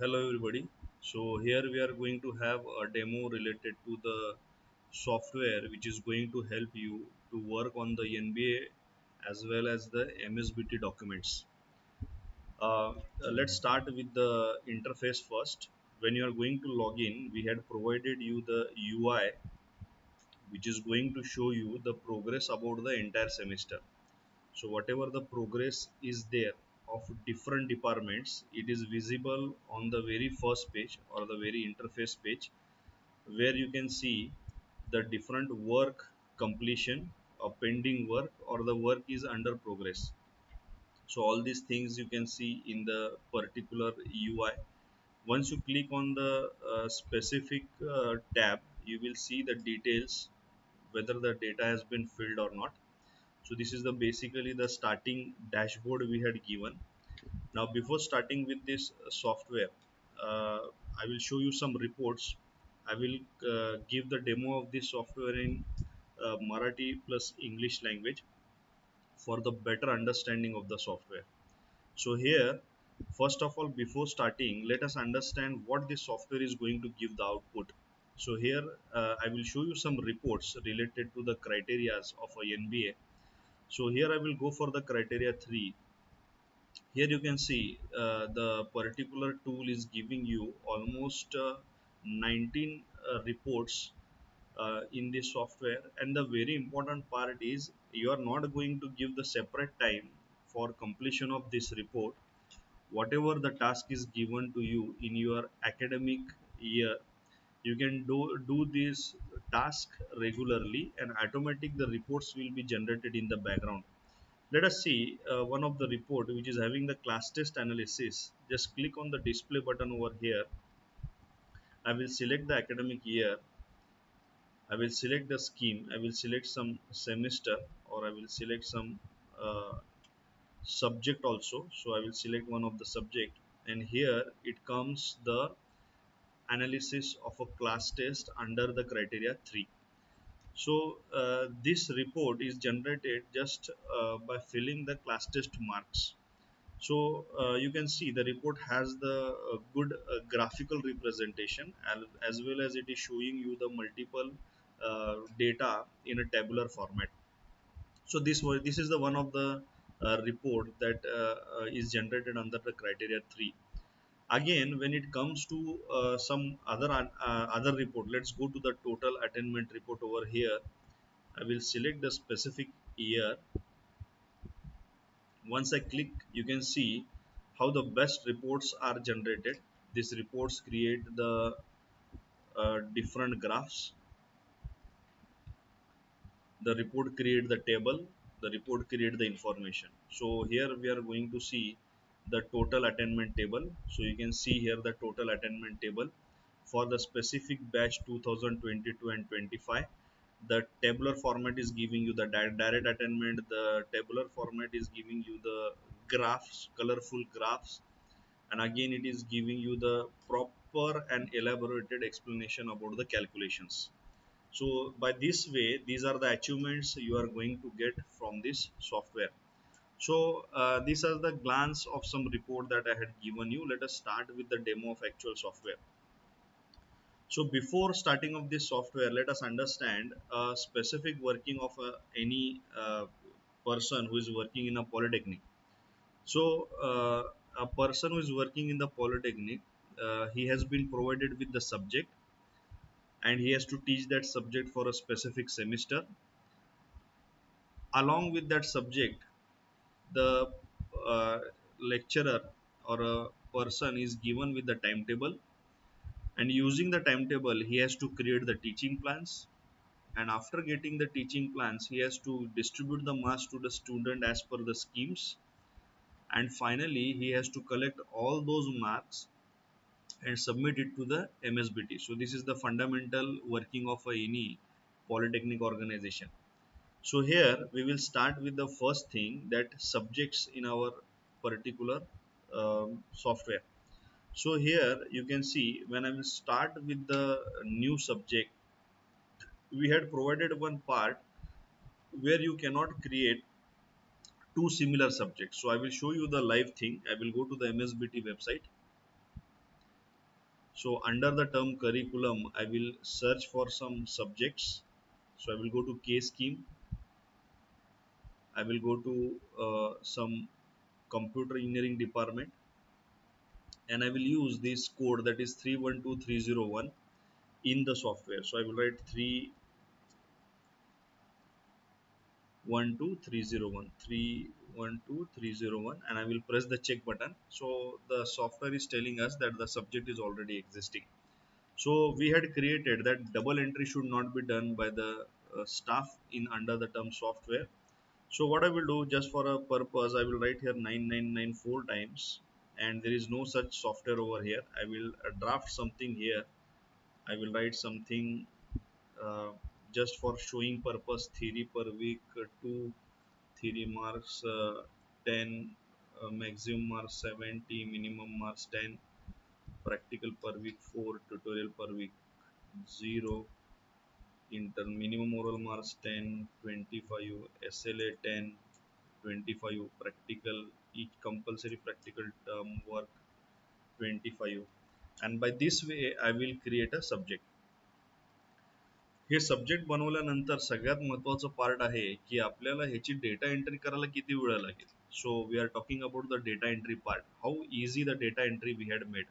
Hello everybody. So here we are going to have a demo related to the software which is going to help you to work on the NBA as well as the MSBT documents. Let's start with the interface first. When you are going to log in, we had provided you the UI which is going to show you the progress about the entire semester. So whatever the progress is there of different departments, it is visible on the very first page or the very interface page where you can see the different work completion or pending work or the work is under progress. So all these things you can see in the particular UI. Once you click on the specific tab, you will see the details whether the data has been filled or not. So this is the basically the starting dashboard we had given. Now before starting with this software, I will show you some reports. I will give the demo of this software in Marathi plus English language for the better understanding of the software. So here, first of all, before starting, let us understand what this software is going to give the output. So here, I will show you some reports related to the criterias of a NBA. So here I will go for the criteria 3. Here you can see the particular tool is giving you almost 19 reports in this software, and the very important part is you are not going to give the separate time for completion of this report. Whatever the task is given to you in your academic year, you can do this task regularly and automatic the reports will be generated in the background. Let us see one of the report which is having the class test analysis. Just click on the display button over here. I will select the academic year. I will select the scheme. I will select some semester or I will select some subject also. So I will select one of the subject, and here it comes the analysis of a class test under the criteria 3. So this report is generated just by filling the class test marks. So you can see the report has the good graphical representation, as well as it is showing you the multiple data in a tabular format. So this is the one of the report that is generated under the criteria 3. Again, when it comes to some other report, let's go to the total attainment report over here. I will select the specific year. Once I click, you can see how the best reports are generated. These reports create the different graphs. The report create the table. The report create the information. So here we are going to see the total attainment table. So you can see here the total attainment table for the specific batch 2022 and 25. The tabular format is giving you the direct attainment. The tabular format is giving you the graphs, colorful graphs, and again it is giving you the proper and elaborated explanation about the calculations. So by this way, these are the achievements you are going to get from this software. So these are the glance of some report that I had given you. Let us start with the demo of actual software. So before starting of this software, let us understand a specific working of any person who is working in a polytechnic. So a person who is working in the polytechnic, he has been provided with the subject, and he has to teach that subject for a specific semester. Along with that subject, the uh, lecturer or a person is given with the timetable, and using the timetable he has to create the teaching plans, and after getting the teaching plans he has to distribute the marks to the student as per the schemes, and finally he has to collect all those marks and submit it to the MSBT. So this is the fundamental working of any polytechnic organization. So here we will start with the first thing, that subjects in our particular software. So here you can see when I will start with the new subject, we had provided one part where you cannot create two similar subjects. So I will show you the live thing. I will go to the MSBT website. So under the term curriculum, I will search for some subjects. So I will go to K scheme. I will go to some computer engineering department, and I will use this code, that is 312301, in the software. So I will write 312 301 and I will press the check button. So the software is telling us that the subject is already existing. So we had created that double entry should not be done by the staff in under the term software. So what I will do, just for a purpose, I will write here 9994 times, and there is no such software over here. I will draft something here. I will write something uh, just for showing purpose. Theory per week 2, theory marks 10, maximum marks 70, minimum marks 10, practical per week 4, tutorial per week 0, minimum oral marks 10, 25, SLA 10, 25, practical, each compulsory practical term work 25. And by this way I will create a subject. हे subject बनवल्यानंतर सगळ्यात महत्त्वाचं part आहे की आपल्याला ह्याची data entry करायला किती वेळ लागेल. So we are talking about the data entry part, how easy the data entry we had made.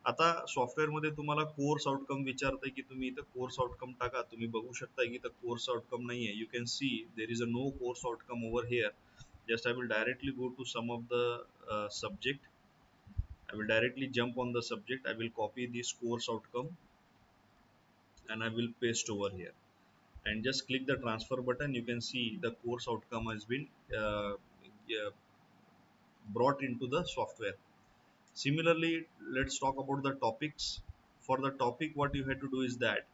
आता सॉफ्टवेअरमध्ये तुम्हाला कोर्स आउटकम विचारतंय की तुम्ही इथं कोर्स आउटकम टाका. तुम्ही बघू शकता की इथं कोर्स आउटकम नाही आहे. You can see there is a no course outcome over here. Just I will directly go to some of the subject. I will directly jump on the subject. I will copy this course outcome and I will paste over here. And just click the transfer button. You can see the course outcome has been yeah, brought into the software. Similarly, let's talk about the topics. For the topic, what you have to do is that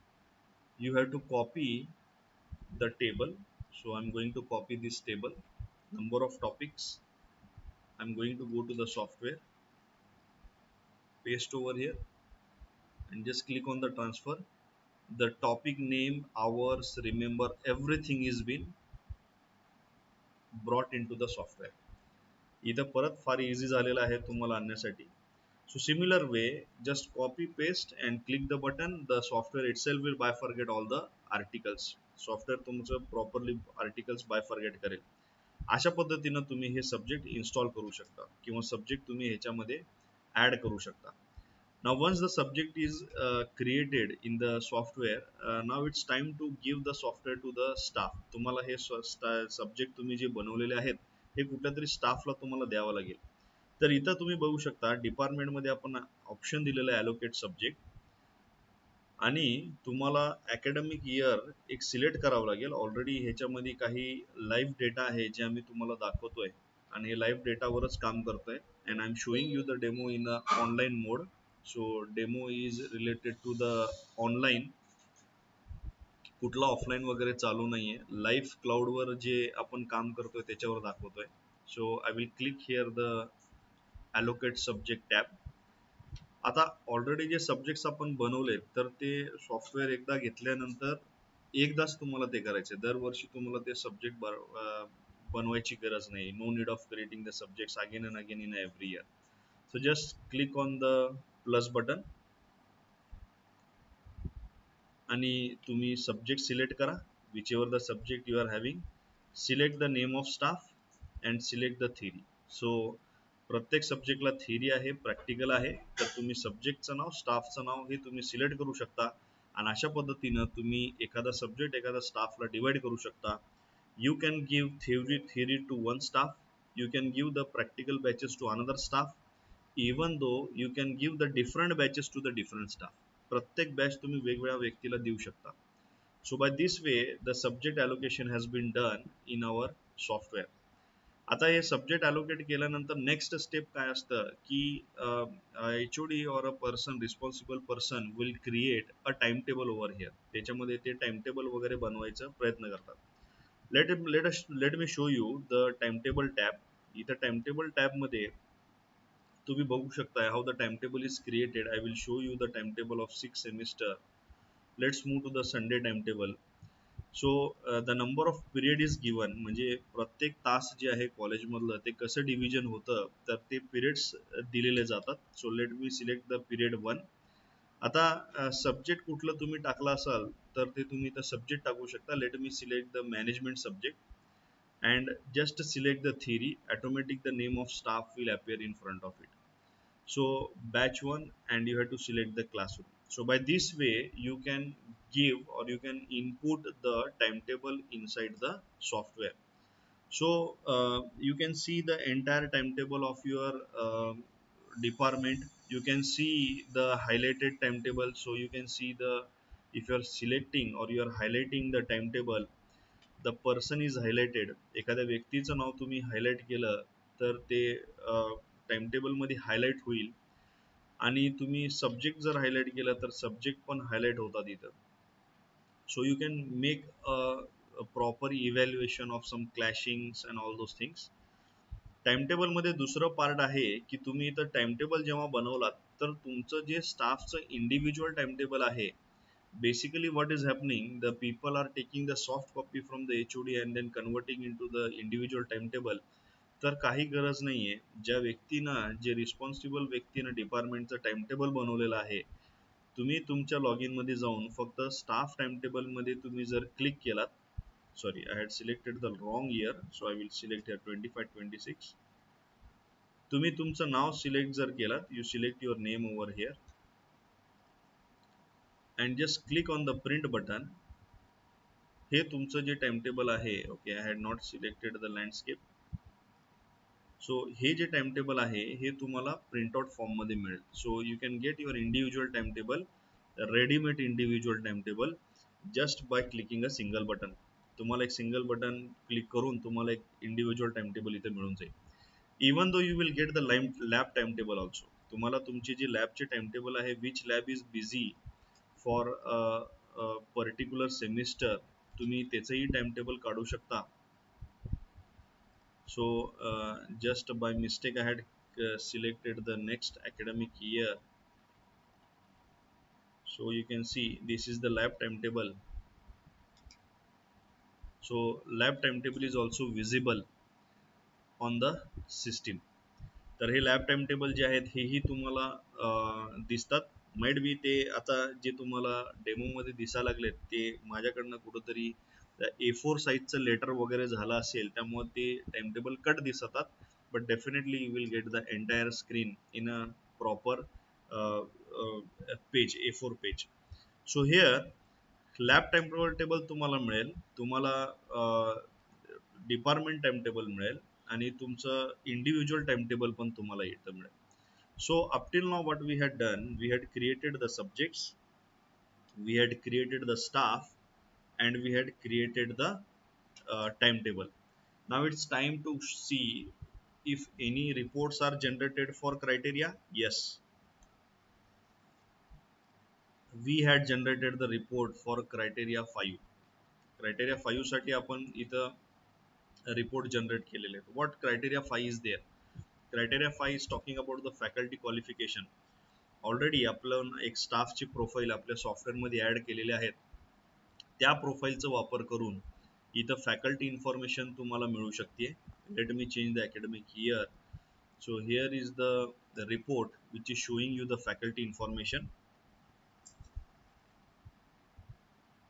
you have to copy the table. So I'm going to copy this table, number of topics. I'm going to go to the software, paste over here, and just click on the transfer. The topic name, hours, remember, everything is been brought into the software. इथं परत फार easy झालेलं आहे तुम्हाला आणण्यासाठी. So similar way, just copy paste and click the button. The software itself will bifurcate all the articles. Software तुमचं properly articles bifurcate करेल. अशा पद्धतीनं तुम्ही हे सब्जेक्ट इन्स्टॉल करू शकता किंवा सब्जेक्ट तुम्ही ह्याच्यामध्ये ऍड करू शकता. Now once the subject is created in the software, now it's time to give the software to the staff. तुम्हाला हे सब्जेक्ट तुम्ही जे बनवलेले आहेत हे कुठल्या तरी स्टाफला तुम्हाला द्यावं लागेल. तर इथं तुम्ही बघू शकता डिपार्टमेंटमध्ये आपण ऑप्शन दिलेलं आहे ॲलोकेट सब्जेक्ट, आणि तुम्हाला अकॅडमिक इयर एक सिलेक्ट करावं लागेल. ऑलरेडी ह्याच्यामध्ये काही लाईव्ह डेटा आहे जे आम्ही तुम्हाला दाखवतोय आणि हे लाईव्ह डेटावरच काम करतोय. And I am showing you the demo in a online mode. So demo is related to the online, कुठला ऑफलाईन वगैरे चालू नाहीये. लाईव्ह क्लाउडवर जे आपण काम करतोय त्याच्यावर दाखवतोय. So I will click here the allocate subject tab. आता ऑलरेडी जे सब्जेक्ट्स आपण बनवले तर ते सॉफ्टवेअर एकदा घेतल्यानंतर एकदाच तुम्हाला ते करायचे. दरवर्षी तुम्हाला ते सब्जेक्ट बनवायची गरज नाही. No need of creating the subjects again and again in every year. So just click on the plus button आणि तुम्ही सब्जेक्ट सिलेक्ट करा. Whichever the subject you are having. Select the name of staff and select the theory. So प्रत्येक सब्जेक्टला theory आहे, practical आहे. तर तुम्ही सब्जेक्टचं नाव, स्टाफचं नाव हे तुम्ही सिलेक्ट करू शकता आणि अशा पद्धतीनं तुम्ही एखादा सब्जेक्ट एखादा स्टाफला डिवाइड करू शकता. You can give theory to one staff. You can give the practical batches to another staff. Even though you can give the different batches to the different staff. प्रत्येक बॅच तुम्ही वेगवेगळ्या व्यक्तीला देऊ शकता. So by this way the subject allocation has been done in our software. आता हे subject ॲलोकेट केल्यानंतर next step काय असतं की HOD or a person, responsible person will create a time table over here. त्याच्यामध्ये ते टाइम टेबल वगैरे बनवायचा प्रयत्न करतात. Let me show you the time table tab. इथं टाइम टेबल टॅबमध्ये तुम्ही बघू शकता how the time table is created. I will show you the time table of 6 semester. Let's move to the Sunday time table. So the number of period is given, म्हणजे प्रत्येक तास जे आहे कॉलेजमधलं ते कसं division होतं तर ते पिरियड्स दिलेले जातात. सो let me select the period 1. आता सब्जेक्ट कुठलं तुम्ही टाकला असाल तर ते तुम्ही इथं सब्जेक्ट टाकू शकता. Let me select the management subject and just select the theory. Automatic the name of staff will appear in front of it. So batch 1, and you have to select the classroom. So by this way you can give or you can input the timetable inside the software. So you can see the entire timetable of your department. You can see the highlighted timetable. So you can see the, if you are selecting or you are highlighting the timetable, the person is highlighted. एखाद्या व्यक्तीचं नाव तुम्ही highlight केलं तर ते timetable मध्ये highlight होईल. आणि तुम्ही सब्जेक्ट जर हायलाइट केलं तर सब्जेक्ट पण हायलाइट होतात इथं. So you can make a proper evaluation of some clashings and all those things. Timetable मध्ये दुसरं पार्ट आहे की तुम्ही इथं टाइमटेबल जेव्हा बनवलात तर तुमचं जे स्टाफचं इंडिव्हिज्युअल टाइमटेबल आहे, basically what is happening, the people are taking the soft copy from the HOD and then converting into the individual timetable. तर काही गरज नाहीये. ज्या व्यक्तीनं, जे रिस्पॉन्सिबल व्यक्तीनं डिपार्टमेंटचं टाइमटेबल बनवलेलं आहे, तुम्ही तुमच्या लॉग इन मध्ये जाऊन फक्त स्टाफ टाइमटेबल मध्ये तुम्ही जर क्लिक केलात, sorry, I had selected the wrong year, so I will select here 25-26. तुम्ही तुमचं नाव सिलेक्ट जर केलात, you select your name over here and just click on the print button. हे तुमचं जे टाइमटेबल आहे, okay, I had not selected the landscape. So हे जे टाइमटेबल आहे हे तुम्हाला प्रिंटआउट फॉर्म मध्ये मिळेल. So you can get your individual timetable, readymade individual timetable, just by clicking a single button. तुम्हाला एक सिंगल बटन क्लिक करून तुम्हाला एक इंडिव्हिज्युअल टाइमटेबल इथे मिळून जाईल. Even though you will get the lab timetable also. तुम्हाला तुमची जी लॅबचे टाइमटेबल आहे, which lab is busy for particular semester, तुम्ही त्याचंही टाइमटेबल काढू शकता. So just by mistake I had selected the next academic year. So you can see this is the lab timetable. So lab timetable is also visible on the system. तर हे lab timetable जे आहेत हेही तुम्हाला दिसतात. Might be ते आता जे तुम्हाला demo मध्ये दिसायला लागलेत ते माझ्याकडनं कुठंतरी A4 साईजचं लेटर वगैरे झालं असेल, त्यामुळे ते टाइमटेबल कट दिसतात. But definitely you will get the entire screen in a proper page, A4 page. So here lab timetable तुम्हाला मिळेल, तुम्हाला डिपार्टमेंट टाइमटेबल मिळेल आणि तुमचं इंडिव्हिज्युअल टाइमटेबल पण तुम्हाला इथं मिळेल. So up till now what we had done, we had created the subjects, we had created the staff, and we had created the timetable. Now it's time to see if any reports are generated for criteria. Yes, we had generated the report for criteria 5. Criteria 5 साठी आपण इथं report generate केलेले आहेत. What criteria 5 is there? Criteria 5 is talking about the faculty qualification. Already आपलं एक स्टाफची profile आपल्या सॉफ्टवेअरमध्ये add केलेले आहेत. त्या प्रोफाईलचा वापर करून इथं फॅकल्टी इन्फॉर्मेशन तुम्हाला मिळू शकते. Late me change the academic year. So here is the report which is showing you the faculty information.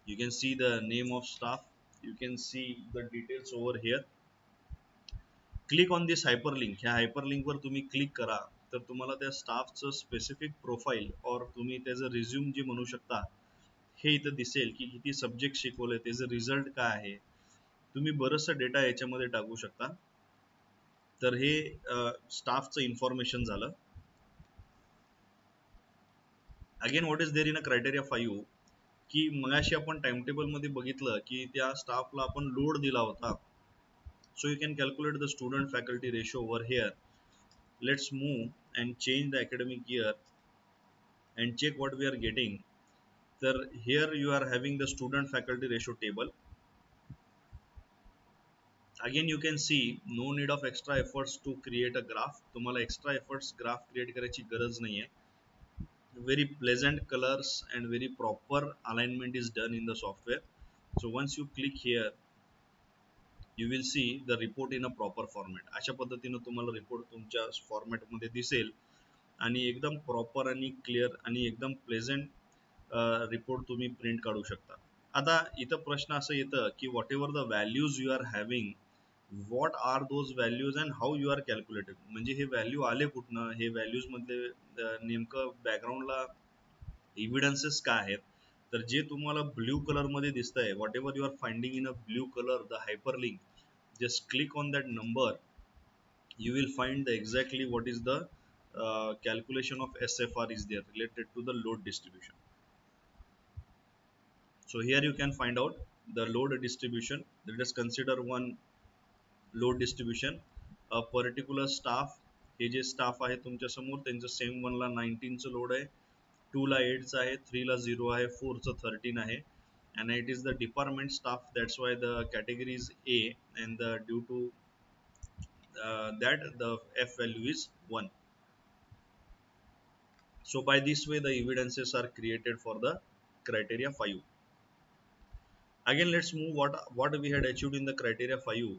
You can see the name of staff, you can see the details over here. Click on this hyperlink. ह्या hyperlink वर तुम्ही click करा तर तुम्हाला त्या स्टाफचं specific profile और तुम्ही त्याचं resume जे म्हणू शकता हे इथं दिसेल की किती सब्जेक्ट शिकवले, त्याचं रिझल्ट काय आहे. तुम्ही बरंचसा डेटा याच्यामध्ये टाकू शकता. तर हे स्टाफचं इन्फॉर्मेशन झालं. Again what is there in a criteria 5 की मगाशी आपण टाइमटेबल मध्ये बघितलं की त्या स्टाफला आपण लोड दिला होता. So you can calculate the student faculty ratio over here. Let's move and change the academic year and check what we are getting. So here you are having the student faculty ratio table. Again you can see no need of extra efforts to create a graph. तुम्हाला extra efforts graph create करायची गरज नाहीये. Very pleasant colors and very proper alignment is done in the software. So once you click here you will see the report in a proper format. अशा पद्धतीने तुम्हाला report तुमच्या format मध्ये दिसेल. आणि एकदम प्रॉपर आणि क्लिअर आणि एकदम प्लेझंट रिपोर्ट तुम्ही प्रिंट काढू शकता. आता इथं प्रश्न असं येतं की whatever the values you are having, what are those values and how you are calculated. म्हणजे हे व्हॅल्यू आले कुठनं, हे व्हॅल्यूज मध्ये नेमकं बॅकग्राऊंडला एव्हिडन्सेस काय आहेत. तर जे तुम्हाला ब्ल्यू कलर मध्ये दिसतंय, whatever you are finding in a blue colour the hyperlink, just click on that number, you will find the exactly what is the calculation of SFR is there related to the load distribution. So here you can find out the load distribution. Let us consider one load distribution. A particular staff, हे जे staff आहे तुमच्या समोर, त्यांचं same 1 ला 19 चं load आहे, 2 ला 8 चं आहे, 3 ला 0 आहे, 4 चं 13 आहे, and it is the department staff, that's why the category is A, and the due to that the F value is 1. So by this way the evidences are created for the criteria 5. Again let's move what we had achieved in the criteria 5.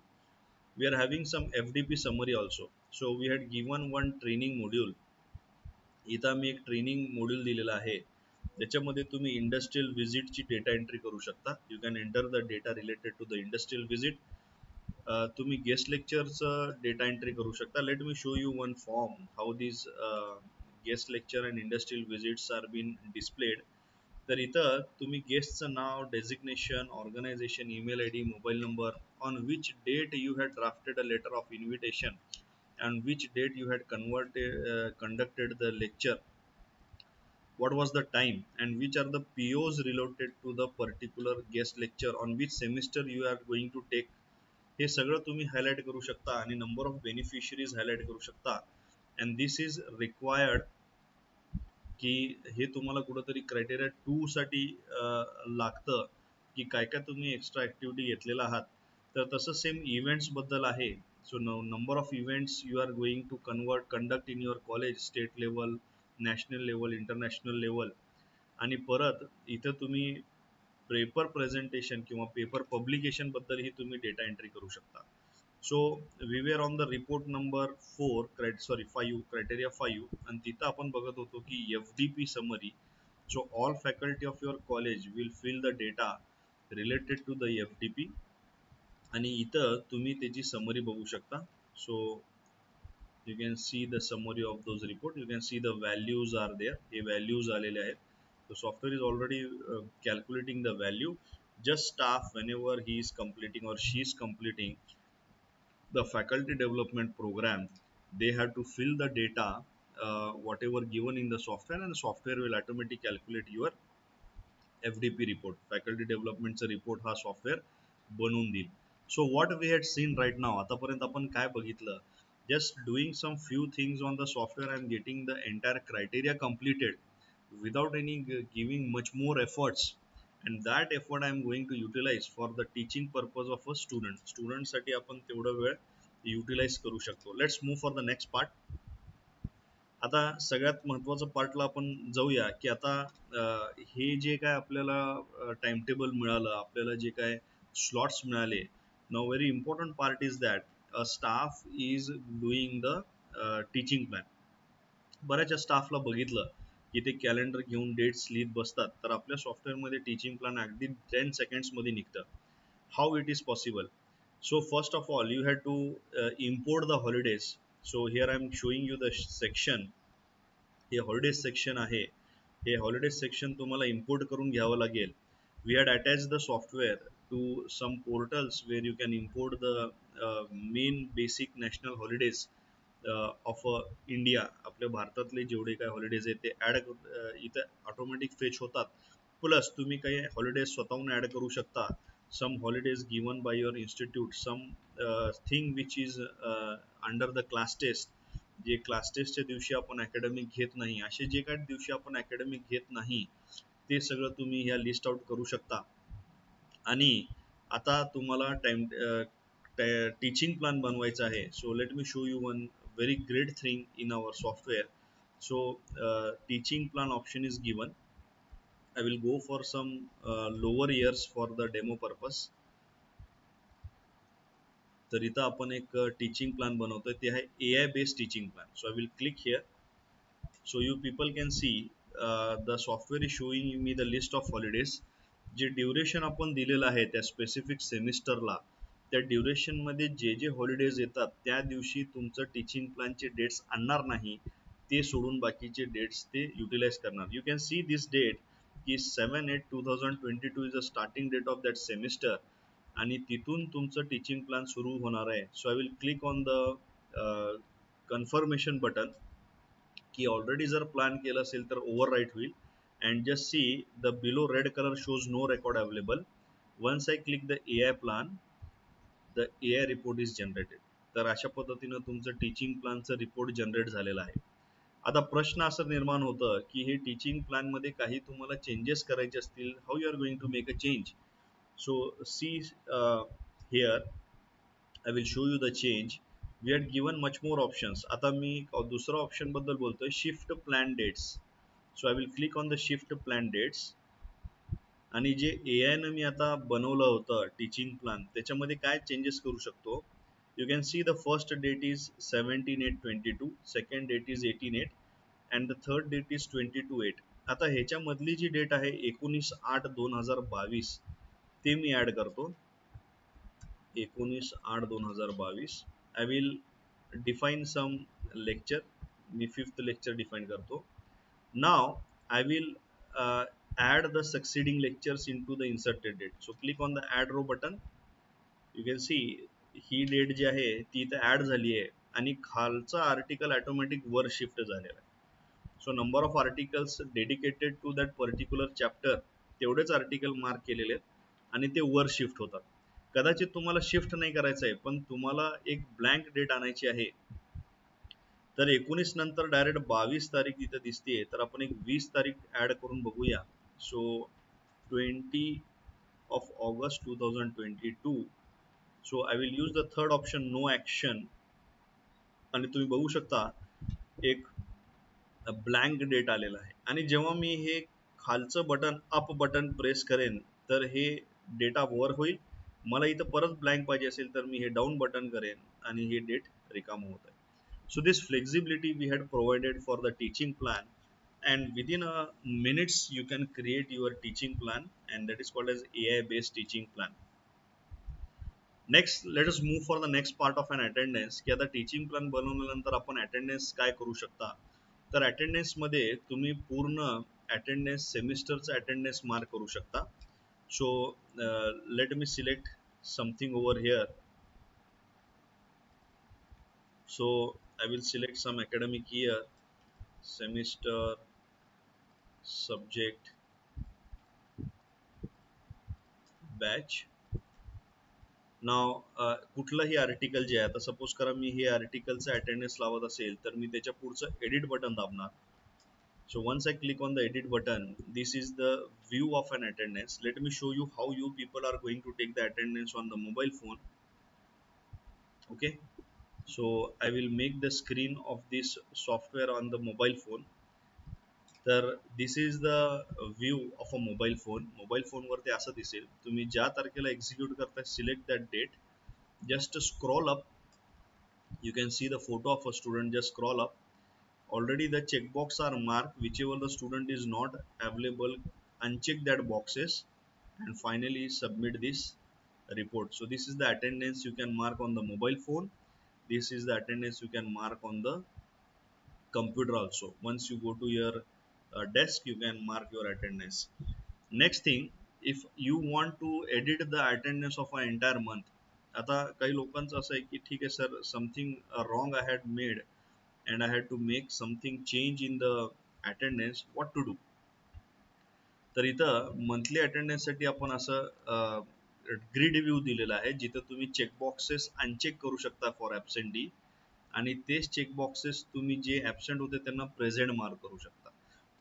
We are having some FDP summary also. So we had given one training module. इथं मी एक training module दिलेला आहे, त्याच्यामध्ये तुम्ही industrial व्हिजिटची data entry करू शकता. You can enter the data related to the industrial visit. तुम्ही guest लेक्चरचं डेटा एंट्री करू शकता. Let me show you one form how this guest lecture and industrial visits are been displayed. तर इथं तुम्ही गेस्टचं नाव, designation, organisation, email I D, mobile number, on which date you had drafted a letter of invitation, and which date you had conducted the lecture, what was the time, and which are the POs related to the particular guest lecture, on which semester you are going to take. हे सगळं तुम्ही highlight करू शकता आणि number of beneficiaries highlight करू शकता. And this is required की हे तुम्हाला कुठंतरी क्रायटेरिया 2 साठी लागतं की काय काय तुम्ही एक्स्ट्रा ऍक्टिव्हिटी घेतलेला आहात. तर तसं सेम इव्हेंट्स बद्दल आहे. So number of events you are going to conduct in your college, state level, national level, international level. आणि परत इथं तुम्ही पेपर प्रेझेंटेशन किंवा पेपर पब्लिकेशन बद्दलही तुम्ही डेटा एंट्री करू शकता. So we were on the report number 5, criteria 5, आणि तिथं आपण बघत होतो की FDP summary. So all faculty of your college will fill the data related to the FDP, आणि इथं तुम्ही त्याची समरी बघू शकता. सो you can see the summary of those report, you can see the values are there, hey values आलेले आहेत. The software is already calculating the value. Just staff, whenever he is completing or she is completing the faculty development program, they have to fill the data whatever given in the software, and the software will automatically calculate your FDP report, faculty development report हा software बनवून देईल. So what we had seen right now, आतापर्यंत आपण काय बघितलं, just doing some few things on the software and getting the entire criteria completed without any giving much more efforts, and that effort I am going to utilize for the teaching purpose of a student साठी आपण तेवढा वेळ utilize करू शकतो. Let's move for the next part. आता सगळ्यात महत्त्वाचं पार्टला आपण जाऊया की आता हे जे काय आपल्याला टाइम टेबल मिळालं, आपल्याला जे काय स्लॉट्स मिळाले, now very important part is that a staff is doing the teaching plan. बऱ्याचशा स्टाफला बघितलं की ते कॅलेंडर घेऊन डेट्स लिहित बसतात, तर आपल्या सॉफ्टवेअरमध्ये टीचिंग प्लॅन अगदी 10 सेकंड्समध्ये निघतं. How it is possible? So first of all you have to import the holidays. So here I am showing you the section. हे holidays section आहे. हे holidays section तुम्हाला import करून घ्यावं लागेल. We had attached the software to some portals where you can import the main basic national holidays of India. आपल्या भारतातले जेवढे काय holidays आहेत ते ऍड इथे ऑटोमॅटिक फेच होतात. प्लस तुम्ही काही holidays स्वतःहून ऍड करू शकता. Some holidays given by your institute, some thing which is under the class test, जे क्लास टेस्टच्या दिवशी आपण अकॅडमिक घेत नाही, असे जे काही दिवशी आपण अकॅडमिक घेत नाही ते सगळं तुम्ही ह्या लिस्ट आउट करू शकता. आणि आता तुम्हाला टीचिंग प्लॅन बनवायचा आहे. So let me show you one very great thing in our software. So teaching plan option is given. I will go for some lower years for the demo purpose. तर इथं आपण एक teaching plan बनवतोय, ते आहे AI based teaching plan. So I will click here. So you people can see the software is showing me the list of holidays. J duration आपण दिलेलं आहे त्या स्पेसिफिक सेमिस्टरला, त्या ड्युरेशन मध्ये जे जे हॉलिडेज येतात त्या दिवशी तुमचं टीचिंग प्लॅनचे डेट्स आणणार नाही, ते सोडून बाकीचे डेट्स ते युटिलाइज करणार. You can see this date की 7/8/2022 is a starting date of that semester, आणि तिथून तुमचं टीचिंग प्लॅन सुरू होणार आहे. So I will click on the confirmation button की ऑलरेडी जर प्लॅन केलं असेल तर ओव्हरराईट होईल. and just see the below red color shows no record available. Once I click the AI plan, the AI report is generated. तर अशा पद्धतीनं तुमचं टीचिंग प्लॅनचं रिपोर्ट जनरेट झालेला आहे. आता प्रश्न असं निर्माण होतं की हे टीचिंग प्लॅन मध्ये काही तुम्हाला चेंजेस करायचे असतील, how you are going to make a change. So see here I will show you the change. We had given much more options. आता मी दुसरा ऑप्शन बद्दल बोलतोय, shift plan dates. So I will click on the shift plan dates. आणि जे AI न मी आता बनवलं होतं टीचिंग प्लॅन, त्याच्यामध्ये काय चेंजेस करू शकतो. You can see the first date is 17/8/22, second date is 18/8 and the third date is 22/8. आता ह्याच्यामधली जी डेट आहे 19/8/2022, ते मी ऍड करतो. 19/8/2022. I will define some lecture. मी 5th लेक्चर डिफाईन करतो. नाव I will add the succeeding lectures into the inserted date. So click on the add row button. You can see ही date जी आहे ती इथे ऍड झाली आहे आणि खालचा आर्टिकल ऑटोमॅटिक वर शिफ्ट झालेला आहे. So number of articles dedicated to that particular chapter तेवढेच आर्टिकल मार्क केलेले आहेत आणि ते वर शिफ्ट होतात. कदाचित तुम्हाला शिफ्ट नाही करायचं आहे, पण तुम्हाला एक ब्लँक डेट आणायची आहे. तर 19 नंतर डायरेक्ट 22 तारीख इथे दिसतेय, तर आपण एक 20 तारीख ऍड करून बघूया. So 20/8/2022. So I will use the third option, no action. आणि तुम्ही बघू शकता एक ब्लँक डेट आलेला आहे. आणि जेव्हा मी हे खालचं बटन अप बटन प्रेस करेन तर हे डेटा वर होईल. मला इथं परत ब्लँक पाहिजे असेल तर मी हे डाऊन बटन करेन आणि हे डेट रिकाम होत आहे. So this flexibility we had provided for the teaching plan, and within a minutes you can create your teaching plan, and that is called as AI based teaching plan. Next, let us move for the next part of an attendance की आता teaching plan बनवल्यानंतर आपण attendance काय करू शकता. तर attendance मध्ये तुम्ही पूर्ण अटेंडन्स सेमिस्टरचा अटेंडन्स मार्क करू शकता. सो let me select something over here. So I will select some academic year, semester, subject, batch. नाव कुठलंही आर्टिकल जे आहे, आता सपोज करा मी हे आर्टिकलचं अटेंडन्स लावत असेल तर मी त्याच्या पुढचं एडिट बटन दाबणार. So once I click on the edit button, this is the view of an attendance. Let me show you how you people are going to take the attendance on the mobile phone. Okay, so I will make the screen of this software on the mobile phone. तर this is the view of a mobile phone. Mobile फोनवरती असं दिसेल. तुम्ही ज्या तारखेला execute करताय, select that date, just scroll up. You can see the photo of a student. Just scroll up. Already the checkbox are marked. Whichever the student is not available, uncheck that boxes and finally submit this report. So this is the attendance you can mark on the mobile phone. This is the attendance you can mark on the computer also. Once you go to your desk, you can mark your attendance. Next thing, if you want to edit the attendance of an entire month. आता काही लोकांचं असं आहे की ठीक आहे sir, something wrong I had made and I had to make something change in the attendance, what to do. तर इथं मंथली अटेंडन्स साठी आपण असं ग्रीड व्ह्यू दिलेला आहे, जिथं तुम्ही चेकबॉक्सेस अनचेक करू शकता फॉर ॲबसेंटी, आणि तेच चेकबॉक्सेस तुम्ही जे ॲबसेंट होते त्यांना प्रेझेंट मार्क करू शकता.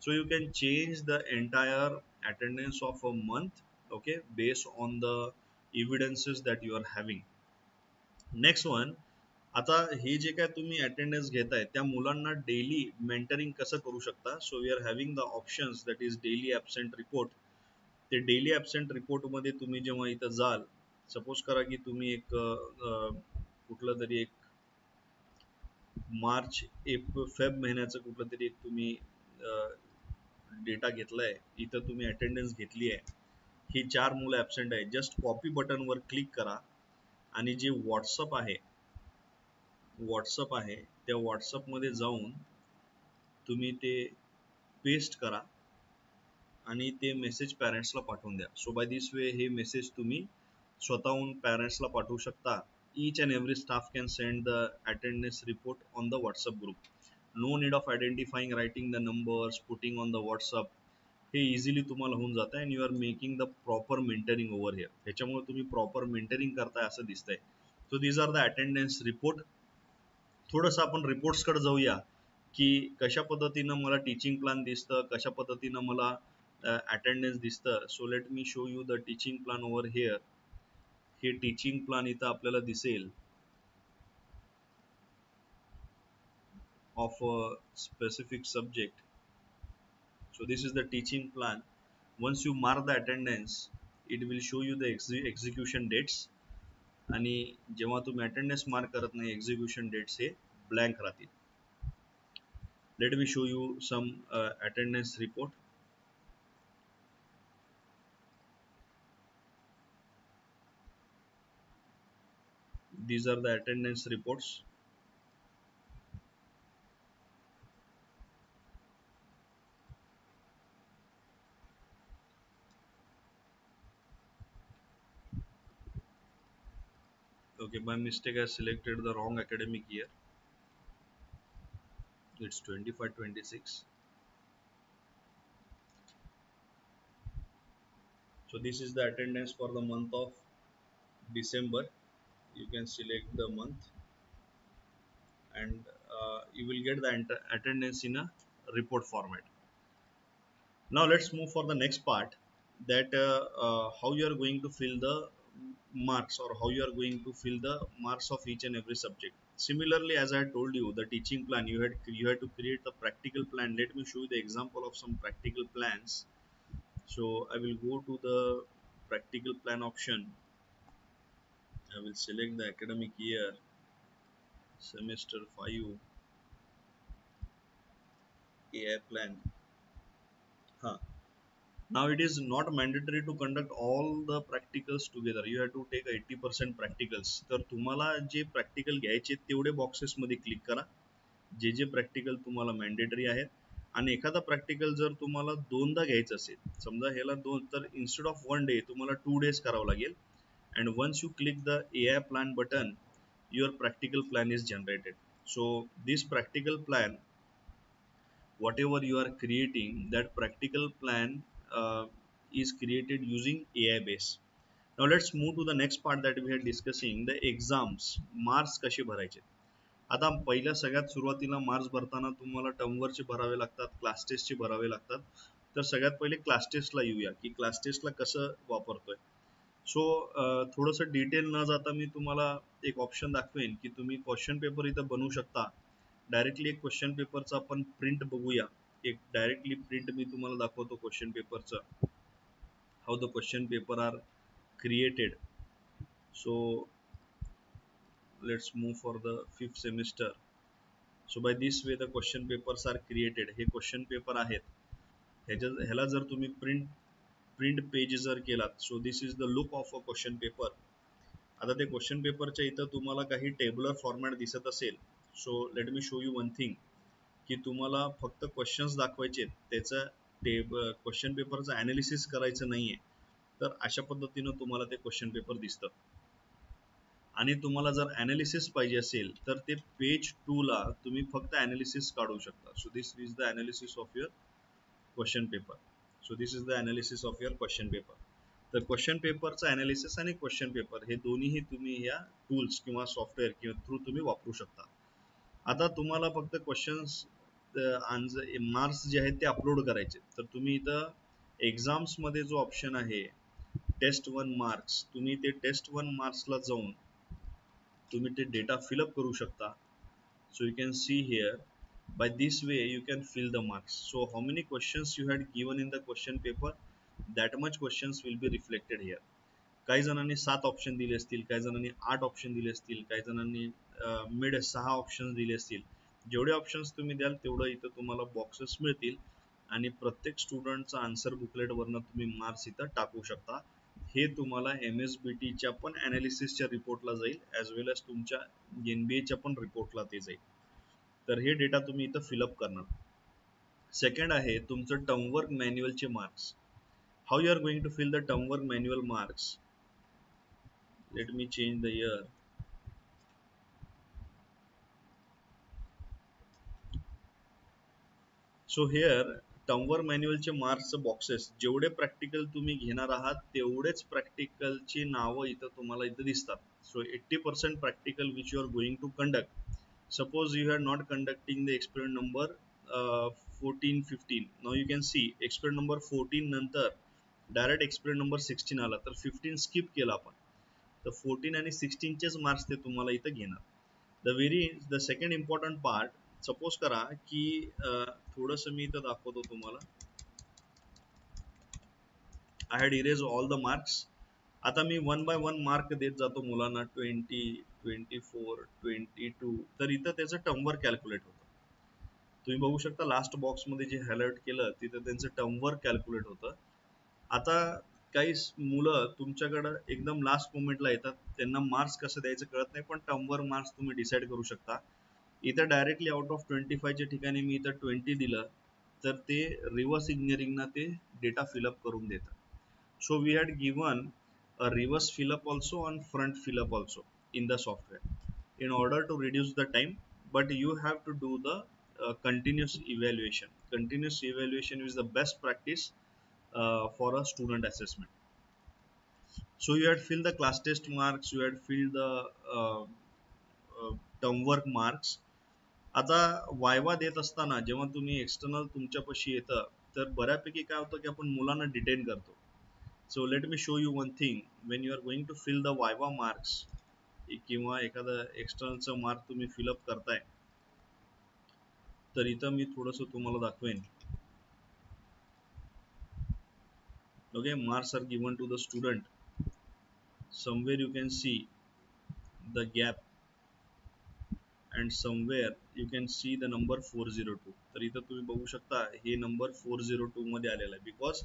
So you can change the entire attendance of a month, okay, based on the evidences that you are having. Next one, आता हे जे काय तुम्ही अटेंडन्स घेताय त्या मुलांना डेली मेंटरिंग कसं करू शकता. So we are having the options, that is daily absent report. ते डेली ॲबसेंट रिपोर्टमध्ये तुम्ही जेव्हा इथं जाल, सपोज करा की तुम्ही एक कुठलं तरी एक मार्च फेब महिन्याचं कुठलं तरी एक तुम्ही डेटा घेतलाय, इथं तुम्ही अटेंडन्स घेतली आहे, ही 4 मुलं ॲबसेंट आहे, जस्ट कॉपी बटनवर क्लिक करा आणि जे व्हॉट्सअप आहे त्या व्हॉट्सअपमध्ये जाऊन तुम्ही ते पेस्ट करा आणि ते मेसेज पॅरेंट्सला पाठवून द्या. सो बाय दिस वे हे मेसेज तुम्ही स्वतःहून पॅरेंट्सला पाठवू शकता. Each and every staff can send the attendance report on the WhatsApp group. No need of identifying, writing the numbers, putting on the WhatsApp. हे इझिली तुम्हाला होऊन जातं and you are making the proper mentoring over here. ह्याच्यामुळे तुम्ही proper mentoring करताय असं दिसतंय. So these are the attendance report. थोडंसं आपण रिपोर्ट्सकडे जाऊया की कशा पद्धतीनं मला टीचिंग प्लॅन दिसतं, कशा पद्धतीनं मला अटेंडन्स दिसतं. So let me show you the teaching plan over here. हे टीचिंग प्लॅन इथं आपल्याला दिसेल of a specific subject. So this is the teaching plan. Once you mark the attendance, it will show you the execution dates. आणि जेव्हा तुम्ही attendance mark करत नाही, execution dates हे blank राहतील. Let me show you some attendance report. These are the attendance reports. Okay, by mistake I selected the wrong academic year. It's 25-26. So this is the attendance for the month of December. You can select the month and you will get the attendance in a report format. Now let's move for the next part, that how you are going to fill the marks, or how you are going to fill the marks of each and every subject. Similarly, as I told you, the teaching plan, you had to create the practical plan. Let me show you the example of some practical plans. So I will go to the practical plan option. I will select the academic year, semester 5, AI plan. Huh. Now it is not mandatory to conduct all the practicals together. You have to take 80% practicals. तर तुम्हाला जे practical घ्यायचे तेवढे बॉक्सेसमध्ये click करा, जे जे practical तुम्हाला mandatory आहेत. आणि एखादा practical जर तुम्हाला दोनदा घ्यायचं असेल, समजा ह्याला दोन, तर इन्स्टेड ऑफ 1 डे तुम्हाला 2 days करावं लागेल. And once you click the AI plan button, your practical plan is generated. So this practical plan, whatever you are creating, that practical plan is created using AI base. Now let's move to the next part that we are discussing, the exams. Marks कसे भरायचे. आता पहिल्या सगळ्यात सुरुवातीला marks भरताना तुम्हाला टर्मवरचे भरावे लागतात, क्लास टेस्टचे भरावे लागतात. तर सगळ्यात पहिले क्लास टेस्टला येऊया की क्लास टेस्टला कसं वापरतोय. सो थोडंसं डिटेल न जाता मी तुम्हाला एक ऑप्शन दाखवेन की तुम्ही क्वेश्चन पेपर इथं बनवू शकता. डायरेक्टली एक क्वेश्चन पेपरचं आपण प्रिंट बघूया. एक डायरेक्टली प्रिंट मी तुम्हाला दाखवतो क्वेश्चन पेपरचं, how the question paper are created. So let's move for the 5th semester. So by this way the question papers are created. हे क्वेश्चन पेपर आहेत. ह्याला जर तुम्ही प्रिंट पेज जर केलात, so this is the look of a question paper. आता ते question पेपरच्या इथं तुम्हाला काही टेबलर फॉर्मॅट दिसत असेल. सो let me show you one thing, की तुम्हाला फक्त क्वेश्चन्स दाखवायचे, त्याचं क्वेश्चन पेपरचं ॲनालिसिस करायचं नाहीये. तर अशा पद्धतीनं तुम्हाला ते क्वेश्चन पेपर दिसतं. आणि तुम्हाला जर ॲनालिसिस पाहिजे असेल तर ते पेज 2 ला तुम्ही फक्त ॲनालिसिस काढू शकता. सो this is the analysis of your question paper. So this is the analysis of your question paper. तर क्वेश्चन पेपरचं ॲनालिसिस आणि क्वेश्चन पेपर हे दोन्हीही तुम्ही ह्या टूल्स किंवा सॉफ्टवेअर किंवा थ्रू तुम्ही वापरू शकता. आता तुम्हाला फक्त क्वेश्चन्स मार्क्स जे आहेत ते अपलोड करायचे. तर तुम्ही इथं एक्झाम्समध्ये जो ऑप्शन आहे टेस्ट 1 मार्क्स, तुम्ही ते टेस्ट 1 मार्क्सला जाऊन तुम्ही ते डेटा फिलअप करू शकता. So you can see here, by this way you can fill the marks. So how many questions you had given in the question paper, that much questions will be reflected here. काही जणांनी 7 option दिले असतील, काही जणांनी 8 option दिले असतील, काही जणांनी मिड 6 ऑप्शन्स दिले असतील. जेवढे ऑप्शन्स तुम्ही द्याल तेवढं इथं तुम्हाला बॉक्सेस मिळतील आणि प्रत्येक स्टुडंटचा आन्सर बुकलेटवरनं तुम्ही मार्क्स इथं टाकू शकता. हे तुम्हाला MSBTच्या पण ॲनालिसिसच्या रिपोर्टला जाईल ॲज वेल एज तुमच्या NBA पण रिपोर्टला ते जाईल. तर हे डेटा तुम्ही इथं फिलअप करणार. सेकंड आहे तुमचं टर्म वर्क मॅन्युअलचे marks. How you are going to fill the term work manual marks. Let me change the year. So here टर्मवर मॅन्युअलचे मार्क्सचे बॉक्सेस जेवढे प्रॅक्टिकल तुम्ही घेणार आहात तेवढेच प्रॅक्टिकलची नावं इथं तुम्हाला इथं दिसतात. So 80% practical which you are going to conduct. Suppose you are not conducting the experiment number 14-15. Now you can see experiment number 14 नंतर डायरेक्ट एक्सपेरिमेंट नंबर 16 आला तर 15 स्किप केला आपण. तर 14 आणि 16चेच मार्क्स ते तुम्हाला इथं घेणार. The second important part, suppose करा की थोडंसं मी इथं दाखवतो तुम्हाला. I had erase all the marks. आता मी 1 बाय 1 मार्क देत जातो मुलांना. 20, 24, 22. तर इथं त्याचं टर्मवर कॅल्क्युलेट होतं. तुम्ही बघू शकता लास्ट बॉक्समध्ये जे हायलाइट केलं तिथं त्यांचं टर्मवर कॅल्क्युलेट होतं. आता काही मुलं तुमच्याकडं एकदम लास्ट मोमेंटला येतात, त्यांना मार्क्स कसं द्यायचं कळत नाही, पण टर्मवर मार्क्स तुम्ही डिसाईड करू शकता. इथं डायरेक्टली आउट ऑफ 25च्या ठिकाणी मी इथं 20 दिलं तर ते रिव्हर्स इंजिनिअरिंगना ते डेटा फिलअप करून देतात. So we had given a reverse fill up also and front fill up also in the software in order to reduce the time, but you have to do the continuous evaluation. Continuous evaluation is the best practice for a student assessment. So you had filled the class test marks, you had filled the term work marks. आता viva देत असताना जेव्हा तुम्ही external तुमच्यापाशी येतं तर बऱ्यापैकी काय होतं की आपण मुलांना डिटेन करतो. So let me show you one thing. When you are going to fill the viva marks किंवा एखादं एक्सटर्नलचं मार्क तुम्ही फिलअप करताय तर इथं मी थोडंसं तुम्हाला दाखवेन. Okay, marks are given to the student. somewhere you can see the gap and somewhere you can see the number 402. तर इथं तुम्ही बघू शकता हे नंबर 402 मध्ये आलेला आहे because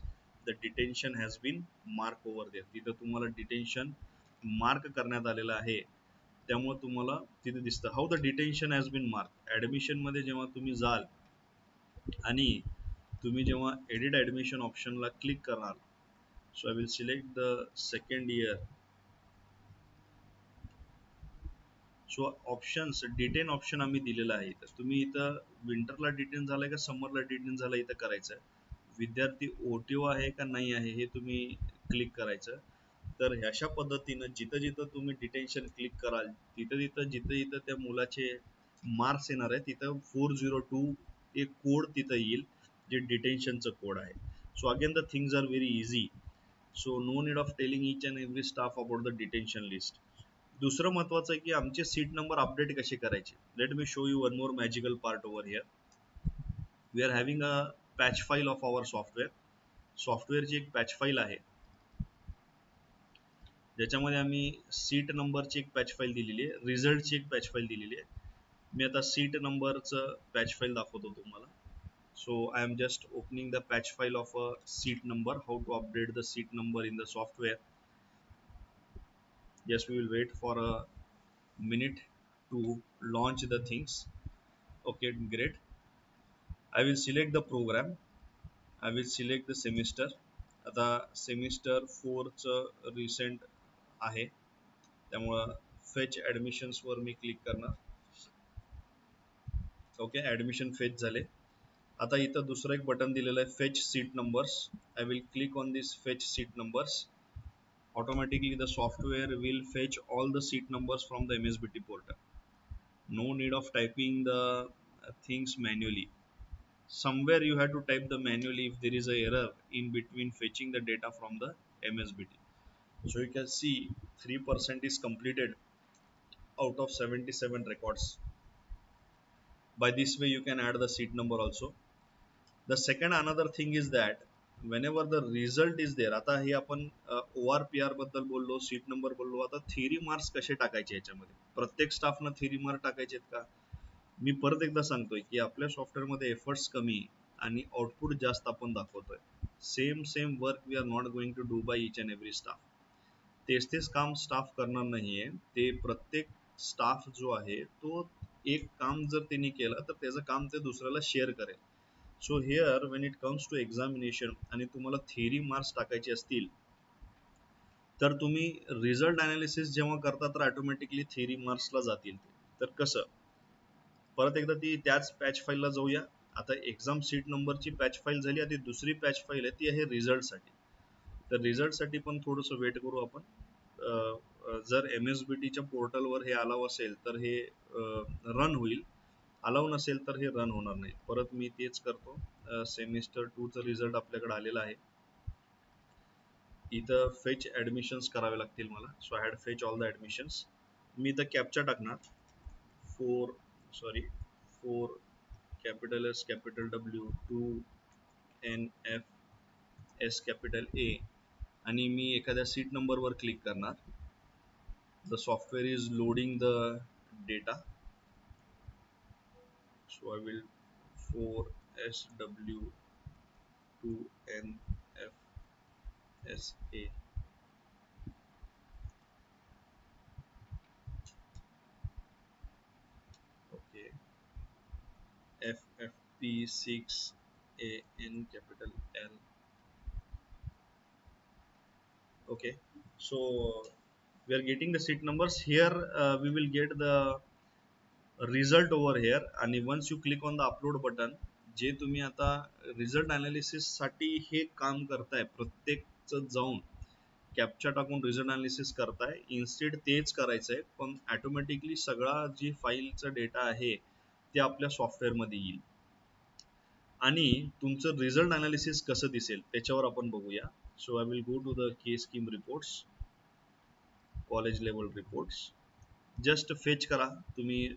the detention has been mark over there. तिथं तुम्हाला डिटेन्शन मार्क करण्यात आलेलं आहे त्यामुळे तुम्हाला तिथे दिसतं how the detention has been mark. Admission मध्ये जेव्हा तुम्ही जाल आणि तुम्ही जेव्हा एडिट ॲडमिशन ऑप्शनला क्लिक कराल. So I will select the second year. So options detain option आम्ही दिलेलं आहे. तर तुम्ही इथं विंटरला डिटेन झालंय का समरला डिटेन झालं इथं करायचं आहे. विद्यार्थी OTO आहे का नाही आहे हे तुम्ही क्लिक करायचं. तर ह्याशा पद्धतीनं जिथं जिथं तुम्ही डिटेन्शन क्लिक कराल तिथं जिथं त्या मुलाचे मार्क्स येणार आहे तिथं 402 एक कोड तिथं येईल जे डिटेन्शनचं कोड आहे. So again the things are very easy. So no need of telling each and every staff about the detention list. दुसरं महत्वाचं आहे की आमचे सीट नंबर अपडेट कसे करायचे. Let me show you one more magical part over here. We are having a patch file of our software. सॉफ्टवेअरची एक patch file आहे ज्याच्यामध्ये आम्ही सीट नंबरची एक पॅच फाईल दिलेली आहे, रिझल्टची एक पॅच फाईल दिलेली आहे. मी आता सीट नंबरचं पॅच फाईल दाखवतो तुम्हाला. So I am just opening the patch file of a seat number. How to update the seat number in the software. Yes, we will wait for a minute to launch the things. Okay, great. I will select the program. I will select the semester. आता semester 4चं recent आहे त्यामुळं fetch ॲडमिशन्सवर मी click करणार. Okay, admission fetch झाले. आता इथं दुसरं एक button दिलेलं आहे fetch seat numbers. I will click on this fetch seat numbers. Automatically the software will fetch all the seat numbers from the MSBT portal. No need of typing the things manually. Somewhere you have to type the manually if there is a error in between fetching the data from the MSBT. So you can see 3% is completed out of 77 records. By this way you can add the seat number also. The second another thing is that whenever the result is there, आता हे आपण ORPR बद्दल बोललो, seat number बोललो, आता theory marks कसे टाकायचे याच्यामध्ये, प्रत्येक स्टाफनं थेरी मार्क टाकायचे आहेत का? मी परत एकदा सांगतोय की आपल्या सॉफ्टवेअरमध्ये एफर्ट्स कमी आणि आउटपुट जास्त आपण दाखवतोय. Same work we are not going to do by each and every staff. तेच काम स्टाफ करणार नाहीये. ते प्रत्येक स्टाफ जो आहे तो एक काम जर त्यांनी केलं तर त्याचं काम ते दुसऱ्याला शेअर करेल. So here when it comes to examination आणि तुम्हाला थेरी मार्क्स टाकायचे असतील तर तुम्ही रिझल्ट अनालिसिस जेव्हा करता तर ऑटोमॅटिकली थेरी मार्क्सला जातील. तर कसं, परत एकदा ती त्याच पॅच फाईलला जाऊया. आता एक्झाम सीट नंबरची पॅच फाईल झाली, आता दुसरी पॅच फाईल आहे ती आहे रिझल्टसाठी. तर रिझल्टसाठी पण थोडंसं वेट करू आपण. जर MSBTच्या पोर्टलवर हे अलाव असेल तर हे रन होईल, अलाव नसेल तर हे रन होणार नाही. परत मी तेच करतो. सेमिस्टर 2चा रिझल्ट आपल्याकडे आलेला आहे. इथं फेच ऍडमिशन्स करावे लागतील मला. So I had fetch all the admissions. मी इथं कॅप्चा टाकणार. 4 capital S capital W 2 NF S capital A आणि मी एखाद्या सीट नंबरवर क्लिक करणार. The software is loading the data, so I will 4SW2NFSA. Okay, FFP6AN capital L. Okay, so we are getting the seat numbers here. We will get the result over here, आणि once you click on the upload button, जे तुम्ही आता result analysis साठी हे काम करताय, प्रत्येकच जाऊन captcha टाकून result analysis करताय, इन्स्टेड तेच करायचंय पण ऑटोमॅटिकली सगळा जी फाईलचा डेटा आहे ते आपल्या सॉफ्टवेअर मध्ये येईल. आणि तुमचं रिझल्ट अनालिसिस कसं दिसेल त्याच्यावर आपण बघूया. So I will go to the K scheme reports, college level reports. Just fetch करा तुम्ही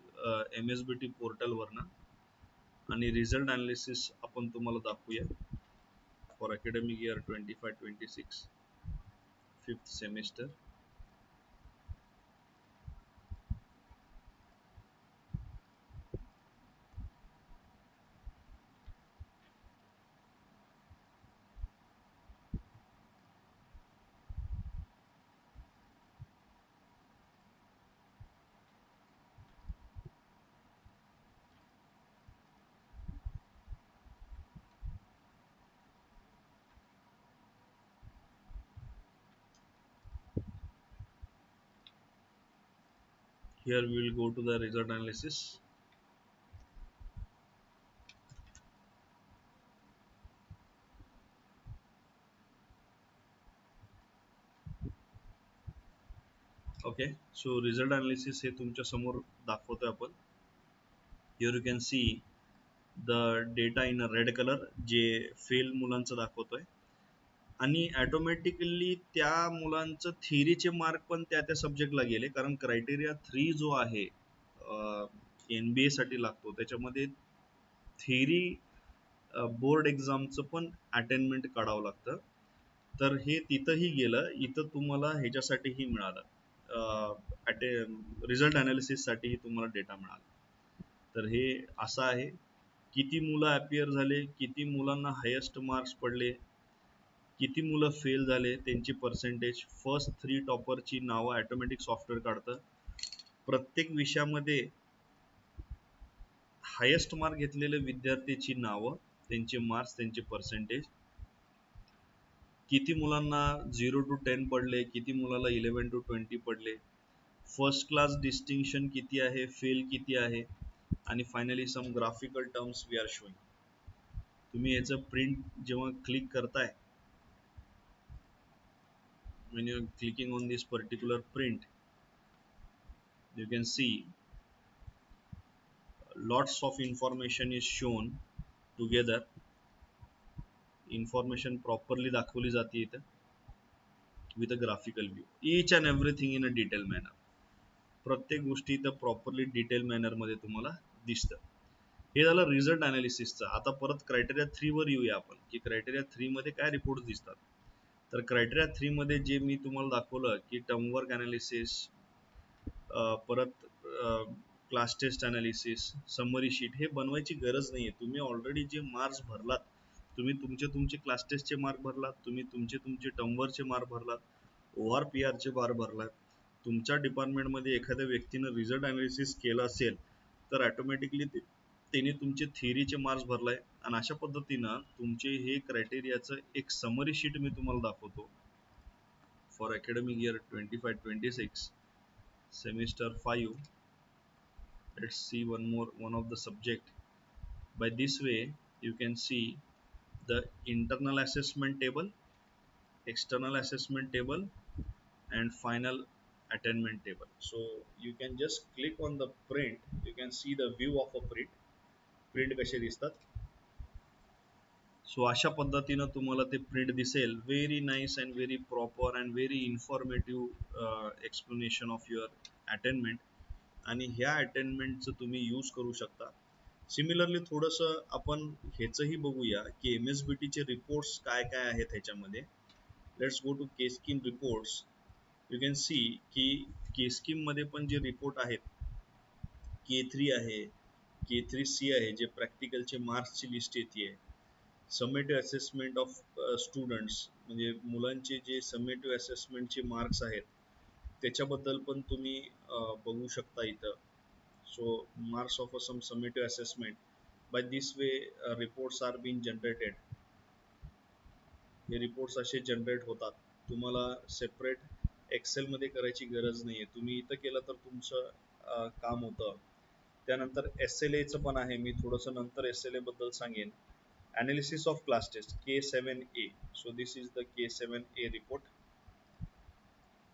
MSBT पोर्टलवरनं आणि रिझल्ट अनालिसिस आपण तुम्हाला दाखवूया for academic year 25-26 5th semester. Here we will go to the result analysis. Okay, so result analysis हे तुमच्या समोर दाखवतोय आपण. Here you can see the data in a red color J fail मुलांचं दाखवतोय, आणि ऑटोमॅटिकली त्या मुलांचं थिअरीचे मार्क पण त्या त्या सब्जेक्टला गेले, कारण क्रायटेरिया 3 जो आहे NBA साठी लागतो त्याच्यामध्ये थिअरी बोर्ड एक्झामचं पण अटेनमेंट काढावं लागतं. तर हे तिथंही गेलं, इथं तुम्हाला ह्याच्यासाठीही मिळालं, रिझल्ट अनालिसिस साठीही तुम्हाला डेटा मिळाला. तर हे असं आहे, किती मुलं अपियर झाले, किती मुलांना हायेस्ट मार्क्स पडले, किती मुलं फेल झाले, त्यांची पर्सेंटेज, फर्स्ट 3 टॉपरची नावं ऑटोमॅटिक सॉफ्टवेअर काढतं. प्रत्येक विषयामध्ये हायेस्ट मार्क घेतलेले विद्यार्थ्यांची नावं, त्यांचे मार्क्स, त्यांचे पर्सेंटेज, किती मुलांना 0 to 10 पडले, किती मुलाला 11 to 20 पडले, फर्स्ट क्लास डिस्टिंक्शन किती आहे, फेल किती आहे, आणि finally some graphical terms we are showing. तुम्ही याचं प्रिंट जेव्हा क्लिक करताय, when you are clicking on this particular print, you can see lots of information is shown together. Information properly दाखवली जाते इथं with a graphical view, each and everything in a detailed manner. प्रत्येक गोष्टी इथं properly detail manner मध्ये तुम्हाला दिसतं. हे झालं रिझल्ट अनालिसिसचं. आता परत क्रायटेरिया 3 वर येऊया आपण, की क्रायटेरिया 3 मध्ये काय रिपोर्ट दिसतात. तर क्रायटेरिया 3 मध्ये जे मी तुम्हाला दाखवलं की टर्म वर्क अनालिसिस, परत class test analysis, summary sheet, हे बनवायची गरज नाहीये. तुम्ही ऑलरेडी जे मार्क्स भरलात, तुम्ही तुमचे क्लास टेस्टचे मार्क भरलात, तुम्ही तुमचे टर्मवरचे मार्क भरलात, ORPR चे मार्क भरलात, तुमच्या डिपार्टमेंटमध्ये एखाद्या व्यक्तीनं रिझल्ट अनालिसिस केलं असेल तर ऑटोमॅटिकली त्याने तुमचे थिअरीचे मार्क्स भरलाय. आणि अशा पद्धतीनं तुमचे हे क्रायटेरियाचं एक समरी शीट मी तुम्हाला दाखवतो for academic year 25-26 semester 5. Let's see one of the subject. By this way you can see the internal assessment table, external assessment table, and final attainment table. So you can just click on the print, you can see the view of a print कसे दिसतात. सो अशा पद्धतीनं तुम्हाला ते print दिसेल. Very nice and very proper and very informative explanation of your attainment. आणि ह्या अटेनमेंटचं तुम्ही यूज करू शकता. सिमिलरली थोडंसं आपण ह्याचंही बघूया की MSBT चे रिपोर्ट्स काय काय आहेत ह्याच्यामध्ये. लेट्स गो टू के स्कीम रिपोर्ट्स. यू कॅन सी की के स्कीम मध्ये पण जे रिपोर्ट आहेत, K3 आहे, K3C आहे, जे प्रॅक्टिकलचे मार्क्सची लिस्ट येते. समेटिव्ह असेसमेंट ऑफ स्टुडंट्स, म्हणजे मुलांचे जे समेटिव्ह असेसमेंटचे मार्क्स आहेत त्याच्याबद्दल पण तुम्ही बघू शकता इथं. So marks of some summative assessment. By this way reports are been generated. हे रिपोर्ट्स असे जनरेट होतात. तुम्हाला सेपरेट एक्सेलमध्ये करायची गरज नाही आहे. तुम्ही इथं केलं तर तुमचं काम होतं. त्यानंतर SLA चं पण आहे. मी थोडंसं नंतर SLA बद्दल सांगेन. Analysis of class test K7A. So this is the K7A report.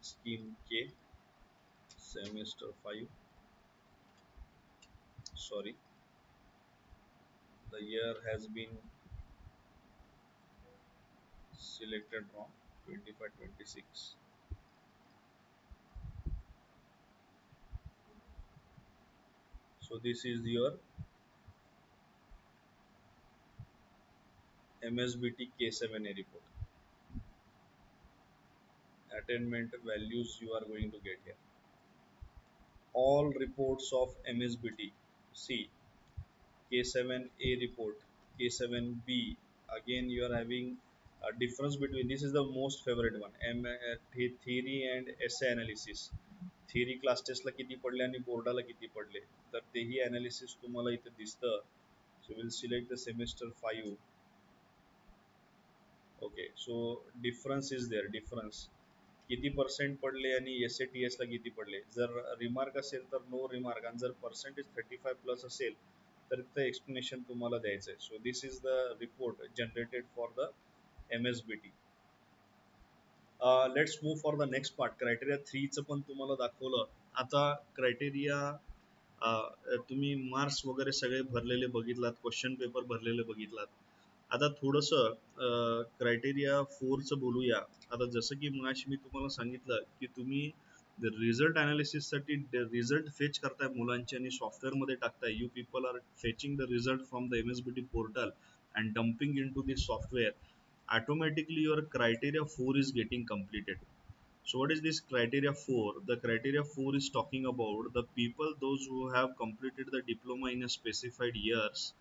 Scheme K, semester 5. Sorry, the year has been selected wrong. 25-26. So this is your MSBT K7A report. Attainment values you are going to get here. All reports of MSBT. See, K7A report, K7B. Again, you are having a difference between. This is the most favorite one. Theory and essay analysis. Theory class test ला किती पडले आणि बोर्डाला किती पडले, तर तेही analysis तुम्हाला इथे दिसतं. So we'll select the semester 5. Okay, so difference is there. Difference किती पर्सेंट पडले आणि SATS ला किती पडले. जर रिमार्क असेल तर नो रिमार्क, आणि जर पर्सेंटेज 35+ असेल तर ते एक्सप्लेनेशन तुम्हाला द्यायचं आहे. So this is the report generated for the MSBT. Let's move for the next part. Criteria 3 चं पण तुम्हाला दाखवलं. आता क्रायटेरिया तुम्ही मार्क्स वगैरे सगळे भरलेले बघितलात, क्वेश्चन पेपर भरलेले बघितलात. आता थोडंसं क्रायटेरिया 4 चं बोलूया. आता जसं की मगाशी मी तुम्हाला सांगितलं की तुम्ही रिझल्ट अनालिसिससाठी रिझल्ट फेच करताय मुलांचे आणि सॉफ्टवेअरमध्ये टाकताय. You people are fetching the result from the MSBT portal and dumping into this software. Automatically your criteria 4 is getting completed. So what is this criteria 4? The criteria 4 is talking about the people, those who have completed the diploma in a specified years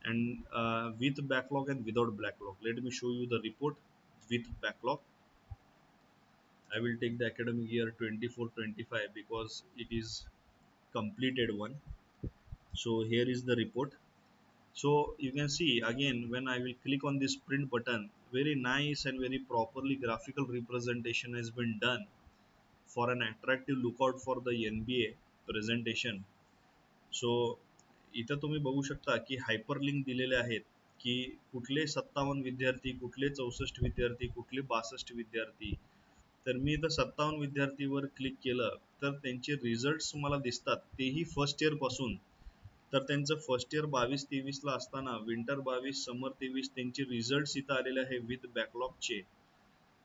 and with backlog and without backlog. Let me show you the report with backlog. I will take the academic year 24-25 because it is completed one. So here is the report. So you can see again when I will click on this print button, very nice and very properly graphical representation has been done for an attractive lookout for the NBA presentation. So इथं तुम्ही बघू शकता की hyperlink दिलेले आहेत की कुठले 57 विद्यार्थी, कुठले 64 विद्यार्थी, कुठले 62 विद्यार्थी. तर मी इथं 57 विद्यार्थीवर क्लिक केलं तर त्यांचे रिझल्ट्स मला दिसतात, तेही फर्स्ट इयर पासून. तर त्यांचं फर्स्ट इयर 22-23 ला असताना विंटर 22, समर 23 त्यांचे रिझल्ट्स इथं आलेले आहे विथ बॅकलॉगचे.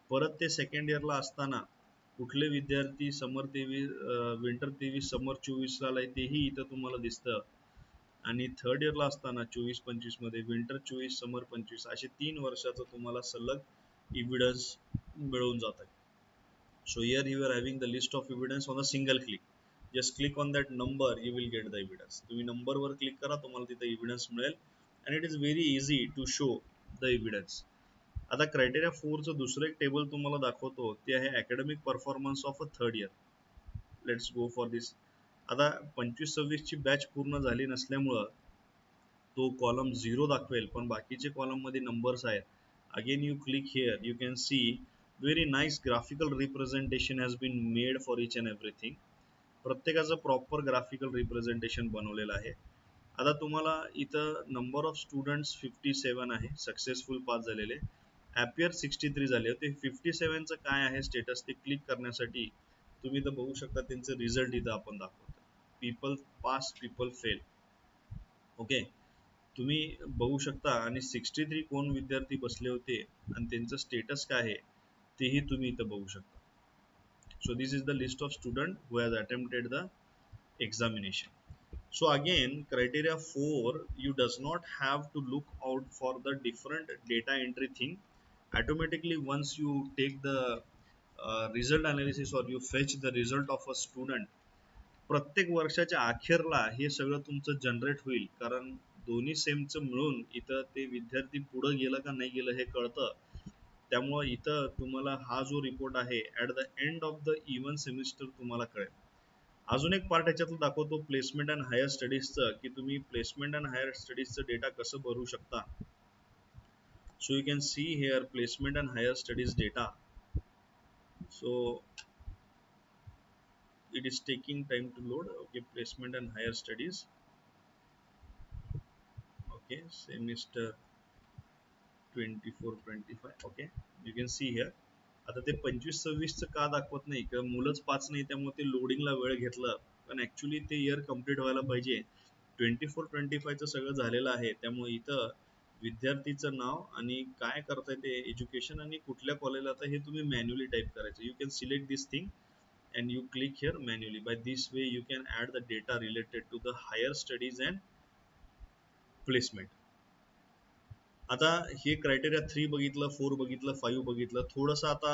परत ते सेकंड इयरला असताना कुठले विद्यार्थी समर 23, विंटर 23, समर 24 ला आलाय तेही इथं तुम्हाला दिसतं. आणि थर्ड इयरला असताना 24-25 मध्ये विंटर 24 समर 25 असे 3 वर्षाचं तुम्हाला सलग एव्हिडन्स मिळून जात आहे. So here you are having the list of evidence on a single click. Just click on that number, you will get the evidence. तुम्ही number वर click करा, तुम्हाला तिथे evidence मिळेल and it is very easy to show the evidence. आता criteria 4 चं दुसरं एक table तुम्हाला दाखवतो, ते आहे academic performance of a third year. Let's go for this. आता 25-26 ची बॅच पूर्ण झाली नसल्यामुळं तो कॉलम 0 दाखवेल, पण बाकीचे कॉलम मध्ये नंबर्स आहेत. Again you click here, you can see very nice graphical representation has been made for each and everything. प्रत्येकाचं प्रॉपर ग्राफिकल रिप्रेझेंटेशन बनवलेलं आहे. आता तुम्हाला इथं नंबर ऑफ स्टुडंट्स 57 आहे, सक्सेसफुल पास झालेले. ॲपियर 63 झाले होते. 57 चं काय आहे स्टेटस ते क्लिक करण्यासाठी तुम्ही इथं बघू शकता, त्यांचं रिझल्ट इथं आपण दाखवतो. पीपल पास, पीपल फेल. ओके, तुम्ही बघू शकता. आणि 63 कोण विद्यार्थी बसले होते आणि त्यांचं स्टेटस काय आहे तेही तुम्ही इथं बघू शकता. So this is the list of student who has attempted the examination. So again, criteria 4, you does not have to look out for the different data entry thing. Automatically once you take the result analysis or you fetch the result of a student, प्रत्येक वर्षाच्या अखेरला हे सगळं तुमचं generate होईल, कारण दोन्ही सेमचं मिळून इथं ते विद्यार्थी पुढे गेलं का नाही गेलं हे कळतं. त्यामुळे इथं तुम्हाला हा जो रिपोर्ट आहे at the end of the even semester तुम्हाला कळेल. अजून एक पार्ट याच्यातलं दाखवतो प्लेसमेंट अँड हायर स्टडीजचं, की तुम्ही प्लेसमेंट अँड हायर स्टडीजचं डेटा कसं भरू शकता. So you can see here placement and higher studies data. So it is taking time to load. Okay, placement and higher studies. Okay, semester 24-25. Okay, you can see here. आता ते 25-26 चं का दाखवत नाही, किंवा मुलंच पाच नाही त्यामुळे ते लोडिंगला वेळ घेतलं, पण ऍक्च्युली ते इयर कम्प्लीट व्हायला पाहिजे. 24-25 चं सगळं झालेलं आहे, त्यामुळे इथं विद्यार्थीचं नाव आणि काय करताय ते एज्युकेशन आणि कुठल्या कॉलेजला, आता हे तुम्ही मॅन्युअली टाईप करायचं. You can select this thing and you click here manually. By this way you can add the data related to the higher studies and placement. आता हे क्रायटेरिया 3 बघितलं, 4 बघितलं, 5 बघितलं. थोडंसं आता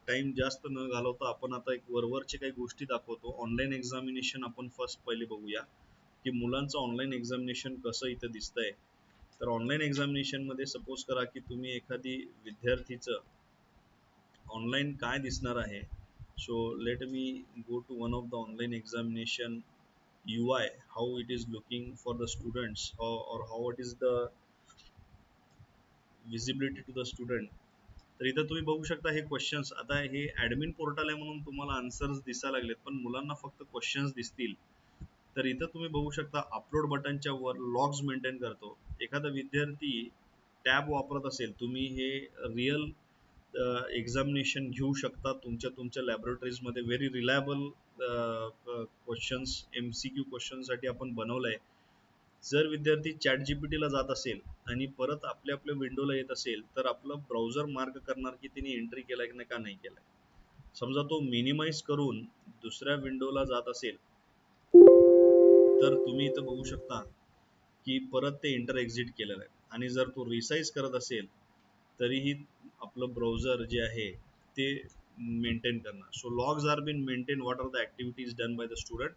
टाइम जास्त न घालवता आपण आता एक वरवरचे काही गोष्टी दाखवतो. ऑनलाईन एक्झामिनेशन आपण फर्स्ट पहिले बघूया, की मुलांचं ऑनलाईन एक्झामिनेशन कसं इथं दिसतंय. तर ऑनलाईन एक्झामिनेशन मध्ये सपोज करा की तुम्ही एखादी विद्यार्थीचं ऑनलाईन काय दिसणार आहे. So let me go to one of the online examination UI, how it is looking for the students, or how it is the visibility to the student. तर इथं तुम्ही बघू शकता हे क्वेश्चन्स. आता हे ऍडमिन पोर्टल आहे म्हणून तुम्हाला आन्सर्स दिसायला लागलेत, पण मुलांना फक्त क्वेश्चन्स दिसतील. तर इथं तुम्ही बघू शकता अपलोड बटनच्या वर लॉग्स मेंटेन करतो. एखादा विद्यार्थी टॅब वापरत असेल, तुम्ही हे रिअल एक्झामिनेशन घेऊ शकता तुमच्या लॅबोरेटरीज मध्ये. Very reliable questions, MCQ question साठी आपण बनवलंय. जर विद्यार्थी चॅट जीपीटी ला जात असेल आणि परत आपल्या विंडोला येत असेल, तर आपलं ब्राउझर मार्क करणार की तिने एंट्री केलाय का नाही केलाय. समजा तो मिनिमाइज करून दुसऱ्या विंडोला जात असेल, तर तुम्ही इथं बघू शकता की परत ते एंटर एक्झिट केलेलं आहे. आणि जर तो रिसाइज करत असेल तरीही आपलं ब्राउझर जे आहे ते मेंटेन करणार. So logs are been maintain what are the activities done by the student.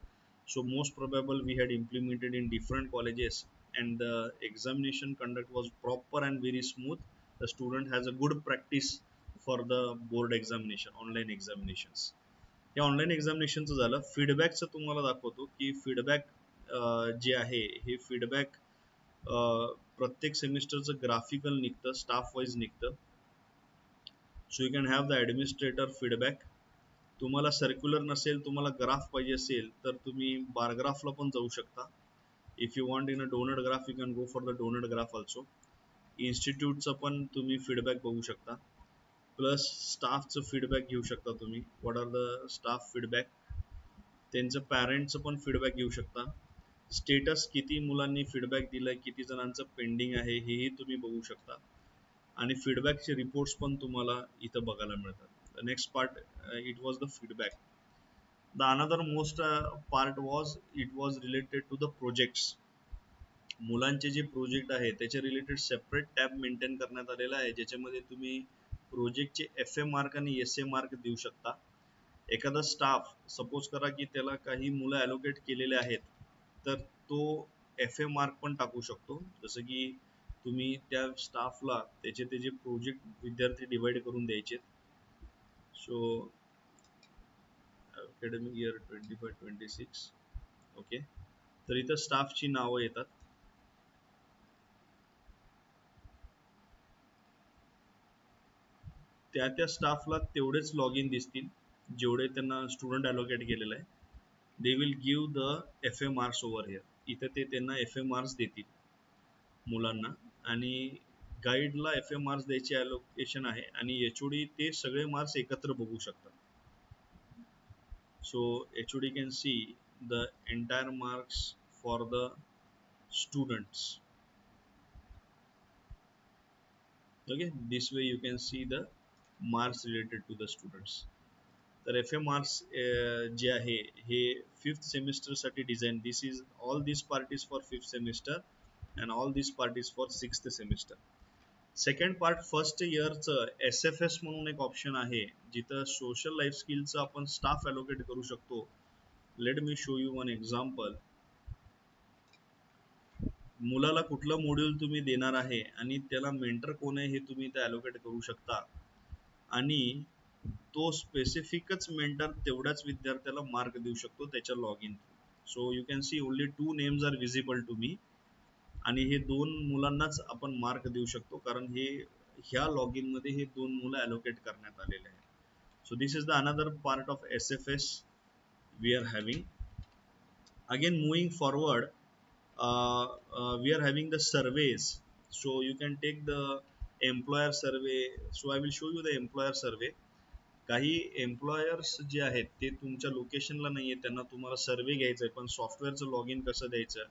So most probable we had implemented in different colleges, and the examination conduct was proper and very smooth. The student has a good practice for the board examination, online examinations. या online एक्झामिनेशनचं झालं. फीडबॅकचं तुम्हाला दाखवतो की feedback जे आहे हे feedback प्रत्येक सेमिस्टरचं graphical निघतं, staff wise निघतं. सो you can have the administrator feedback. तुम्हाला सर्क्युलर नसेल, तुम्हाला ग्राफ पाहिजे असेल, तर तुम्ही बार ग्राफला पण जाऊ शकता. If you want in a donut graph you can go for the donut graph also. इन्स्टिट्यूटचं पण तुम्ही फीडबॅक बघू शकता, प्लस स्टाफचं फीडबॅक घेऊ शकता तुम्ही. What are the staff feedback, त्यांचं पॅरेंटचं पण फीडबॅक घेऊ शकता. स्टेटस किती मुलांनी फीडबॅक दिलाय, किती जणांचं पेंडिंग आहे हेही तुम्ही बघू शकता. आणि फीडबॅकचे रिपोर्ट्स पण तुम्हाला इथं बघायला मिळतात. The next part, it was the feedback. The another most part was, it was related to the projects. मुलांचे जे प्रोजेक्ट आहे त्याचे रिलेटेड सेपरेट टॅब मेंटेन करण्यात आलेला आहे, ज्याच्यामध्ये तुम्ही प्रोजेक्टचे FA मार्क आणि SA मार्क देऊ शकता. एखादा स्टाफ सपोज करा की त्याला काही मुलं ॲलोकेट केलेले आहेत, तर तो FA मार्क पण टाकू शकतो. जसं की तुम्ही त्या स्टाफला त्याचे त्याचे प्रोजेक्ट विद्यार्थी डिवाइड करून द्यायचे. सो अकॅडमिक इयर 25-26, ओके. तर इथं स्टाफची नावं येतात. त्या त्या स्टाफला तेवढेच लॉग इन दिसतील जेवढे त्यांना स्टुडंट ॲलोकेट केलेलं आहे. They will give the FA marks over here. इथं ते त्यांना FA मार्क्स देतील मुलांना, आणि गाईडला FA मार्क्स द्यायचे ॲलोकेशन आहे, आणि HOD ते सगळे मार्क्स एकत्र बघू शकतात. सो HOD can see the entire marks for the students. Okay, this way you can see the marks related to the students. तर FA मार्क्स जे आहे हे 5th सेमिस्टरसाठी design. This is all this part is for 5th semester and all this part is for 6th semester. Second part first इयरचं SFS म्हणून एक option आहे, जिथं सोशल लाईफ स्किलचं आपण स्टाफ ॲलोकेट करू शकतो. Late me show you one example. मुलाला कुठलं मॉड्यूल तुम्ही देणार आहे आणि त्याला मेंटर कोण आहे हे तुम्ही इथं ॲलोकेट करू शकता, आणि तो स्पेसिफिकच मेंटर तेवढ्याच विद्यार्थ्याला मार्क देऊ शकतो त्याच्या log in. So you can see only 2 names are visible to me, आणि हे 2 मुलांनाच आपण मार्क देऊ शकतो, कारण हे ह्या लॉग इन मध्ये हे 2 मुलं ॲलोकेट करण्यात आलेले आहे. So this is the another part of SFS we are having. Again moving forward, we are having the surveys. So you can take the employer survey. So I will show you the employer survey. काही employers जे आहेत ते तुमच्या लोकेशनला नाही आहे, त्यांना तुम्हाला सर्वे घ्यायचा आहे, पण सॉफ्टवेअरचं लॉग इन कसं द्यायचं.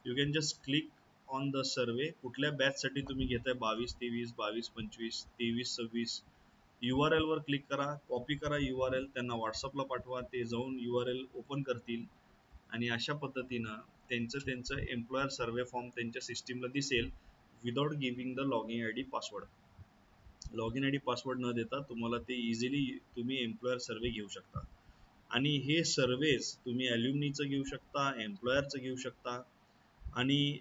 You can just click on the survey. कुठल्या बॅचसाठी तुम्ही घेताय, 22-23, 22-25, 23-26, URL वर क्लिक करा, कॉपी करा URL, त्यांना व्हॉट्सअपला पाठवा, ते जाऊन URL ओपन करतील, आणि अशा पद्धतीनं त्यांचं एम्प्लॉयर सर्वे फॉर्म त्यांच्या सिस्टीमला दिसेल without giving the log in ID password. Log in ID password न देता तुम्हाला ते इझिली तुम्ही एम्प्लॉयर सर्वे घेऊ शकता. आणि हे सर्वेज तुम्ही ॲल्युमनीचं घेऊ शकता, एम्प्लॉयरचं घेऊ शकता, आणि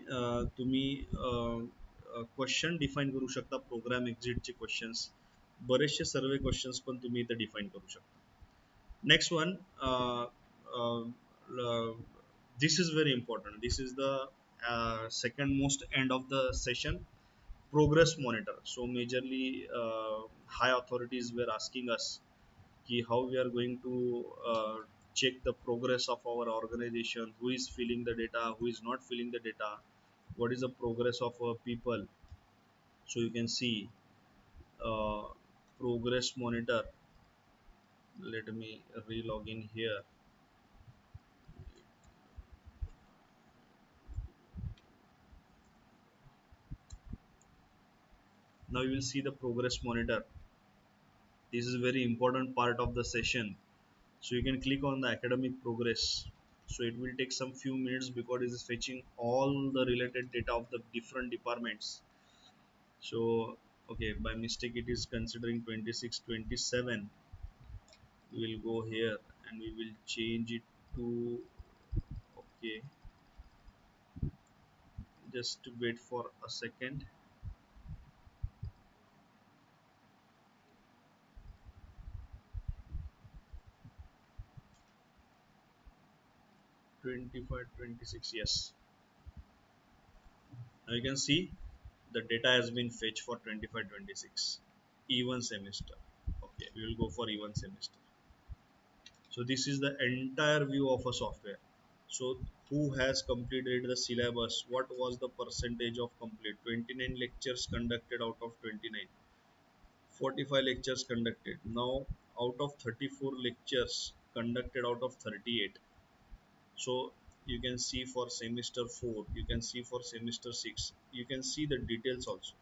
तुम्ही क्वेश्चन डिफाईन करू शकता, प्रोग्राम एक्झिटचे क्वेश्चन्स, बरेचसे सर्वे क्वेश्चन्स पण तुम्ही इथं डिफाईन करू शकता. Next one, this is very important. This is the second most end of the session, progress monitor. So majorly high authorities were asking us ki how we are going to check the progress of our organization, who is filling the data, who is not filling the data, what is the progress of our people. So you can see uh, progress monitor. Let me re-log in here. Now you will see the progress monitor. This is a very important part of the session. So you can click on the academic progress. So it will take some few minutes because it is fetching all the related data of the different departments. So okay, by mistake it is considering 26-27. We will go here and we will change it to, okay, just wait for a second. 25-26, yes. Now you can see the data has been fetched for 25-26 even semester. Okay, we will go for even semester. So this is the entire view of a software. So who has completed the syllabus, what was the percentage of complete, 29 lectures conducted out of 29, 45 lectures conducted. Now out of 34 lectures conducted out of 38. So you can see for semester 4, you can see for semester 6, you can see the details also.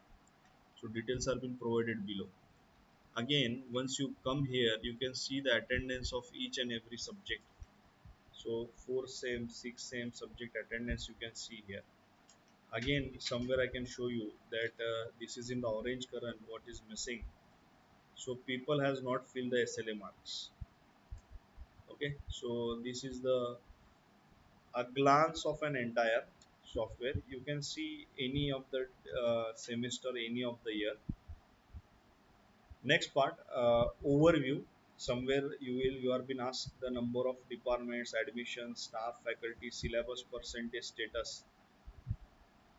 So details are being provided below. Again, once you come here, you can see the attendance of each and every subject. So 4 same, 6 same subject attendance you can see here. Again, somewhere I can show you that this is in the orange current what is missing. So people has not filled the SLA marks. Okay, so this is the a glance of an entire software. You can see any of the semester, any of the year. Next part, overview. Somewhere you are been asked the number of departments, admissions, staff, faculty, syllabus, percentage, status.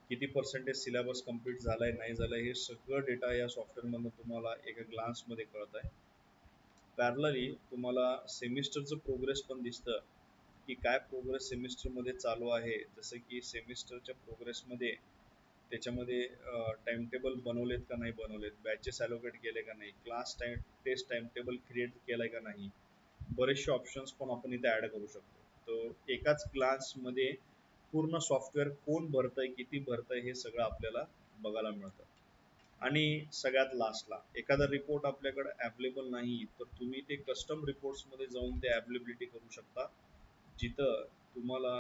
किती percentage syllabus complete झालाय नाही झालाय हे सगळं data या सॉफ्टवेअरमधून तुम्हाला एका ग्लान्समध्ये कळत आहे. पॅरलली तुम्हाला सेमिस्टरचं प्रोग्रेस पण दिसतं की काय प्रोग्रेस सेमिस्टरमध्ये चालू आहे. जसं की सेमिस्टरच्या प्रोग्रेसमध्ये त्याच्यामध्ये टाइम टेबल बनवलेत का नाही बनवलेत, बॅचेस ॲलोकेट केले का नाही, class time test time table create केलाय का नाही, बरेचसे ऑप्शन्स पण आपण इथे ॲड करू शकतो. तो एकाच क्लासमध्ये पूर्ण सॉफ्टवेअर कोण भरतंय किती भरतंय हे सगळं आपल्याला बघायला मिळतं. आणि सगळ्यात लास्टला एखादा रिपोर्ट आपल्याकडे अवेलेबल नाही तर तुम्ही ते कस्टम रिपोर्ट्समध्ये जाऊन ते अवेलेबिलिटी करू शकता, जिथं तुम्हाला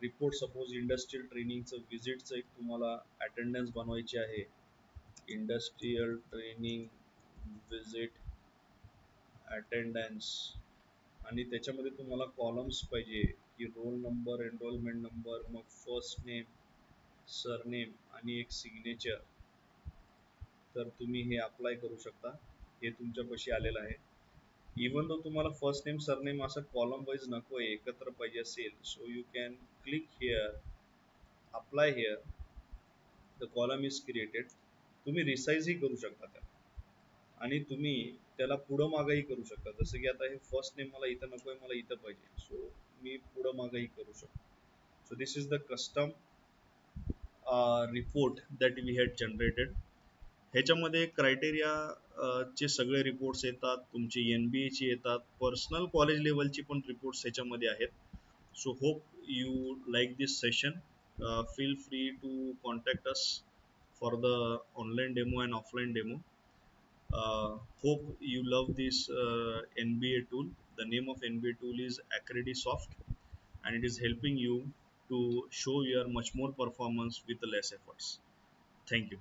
रिपोर्ट सपोज इंडस्ट्रियल ट्रेनिंगचं विजिटचं एक तुम्हाला अटेंडन्स बनवायची आहे. इंडस्ट्रियल ट्रेनिंग विजिट अटेंडन्स, आणि त्याच्यामध्ये तुम्हाला कॉलम्स पाहिजे की रोल नंबर, एनरोलमेंट नंबर, मग फर्स्ट नेम, सरनेम आणि एक सिग्नेचर. तर तुम्ही हे अप्लाय करू शकता. हे तुमच्यापाशी आलेलं आहे. इवन दो तुम्हाला फर्स्ट नेम सरनेम असं कॉलम वाईज नको आहे, एकत्र पाहिजे असेल, सो you can click here, apply here, the column is created. तुम्ही रिसाईजही करू शकता त्याला, आणि तुम्ही त्याला पुढं मागंही करू शकता. जसं की आता हे फर्स्ट नेम मला इथं नको आहे, मला इथं पाहिजे, सो मी पुढं मागंही करू शकतो. So this is the custom report that we had generated. ह्याच्यामध्ये क्रायटेरिया चे सगळे रिपोर्ट्स येतात, तुमचे NBA चे येतात, पर्सनल कॉलेज लेवलची पण रिपोर्ट्स ह्याच्यामध्ये आहेत. So hope you like this session. Feel free to contact us for the online demo and offline demo. Hope you love this NBA tool. The name of NBA tool is Accredisoft, and it is helping you to show your much more performance with less efforts. Thank you.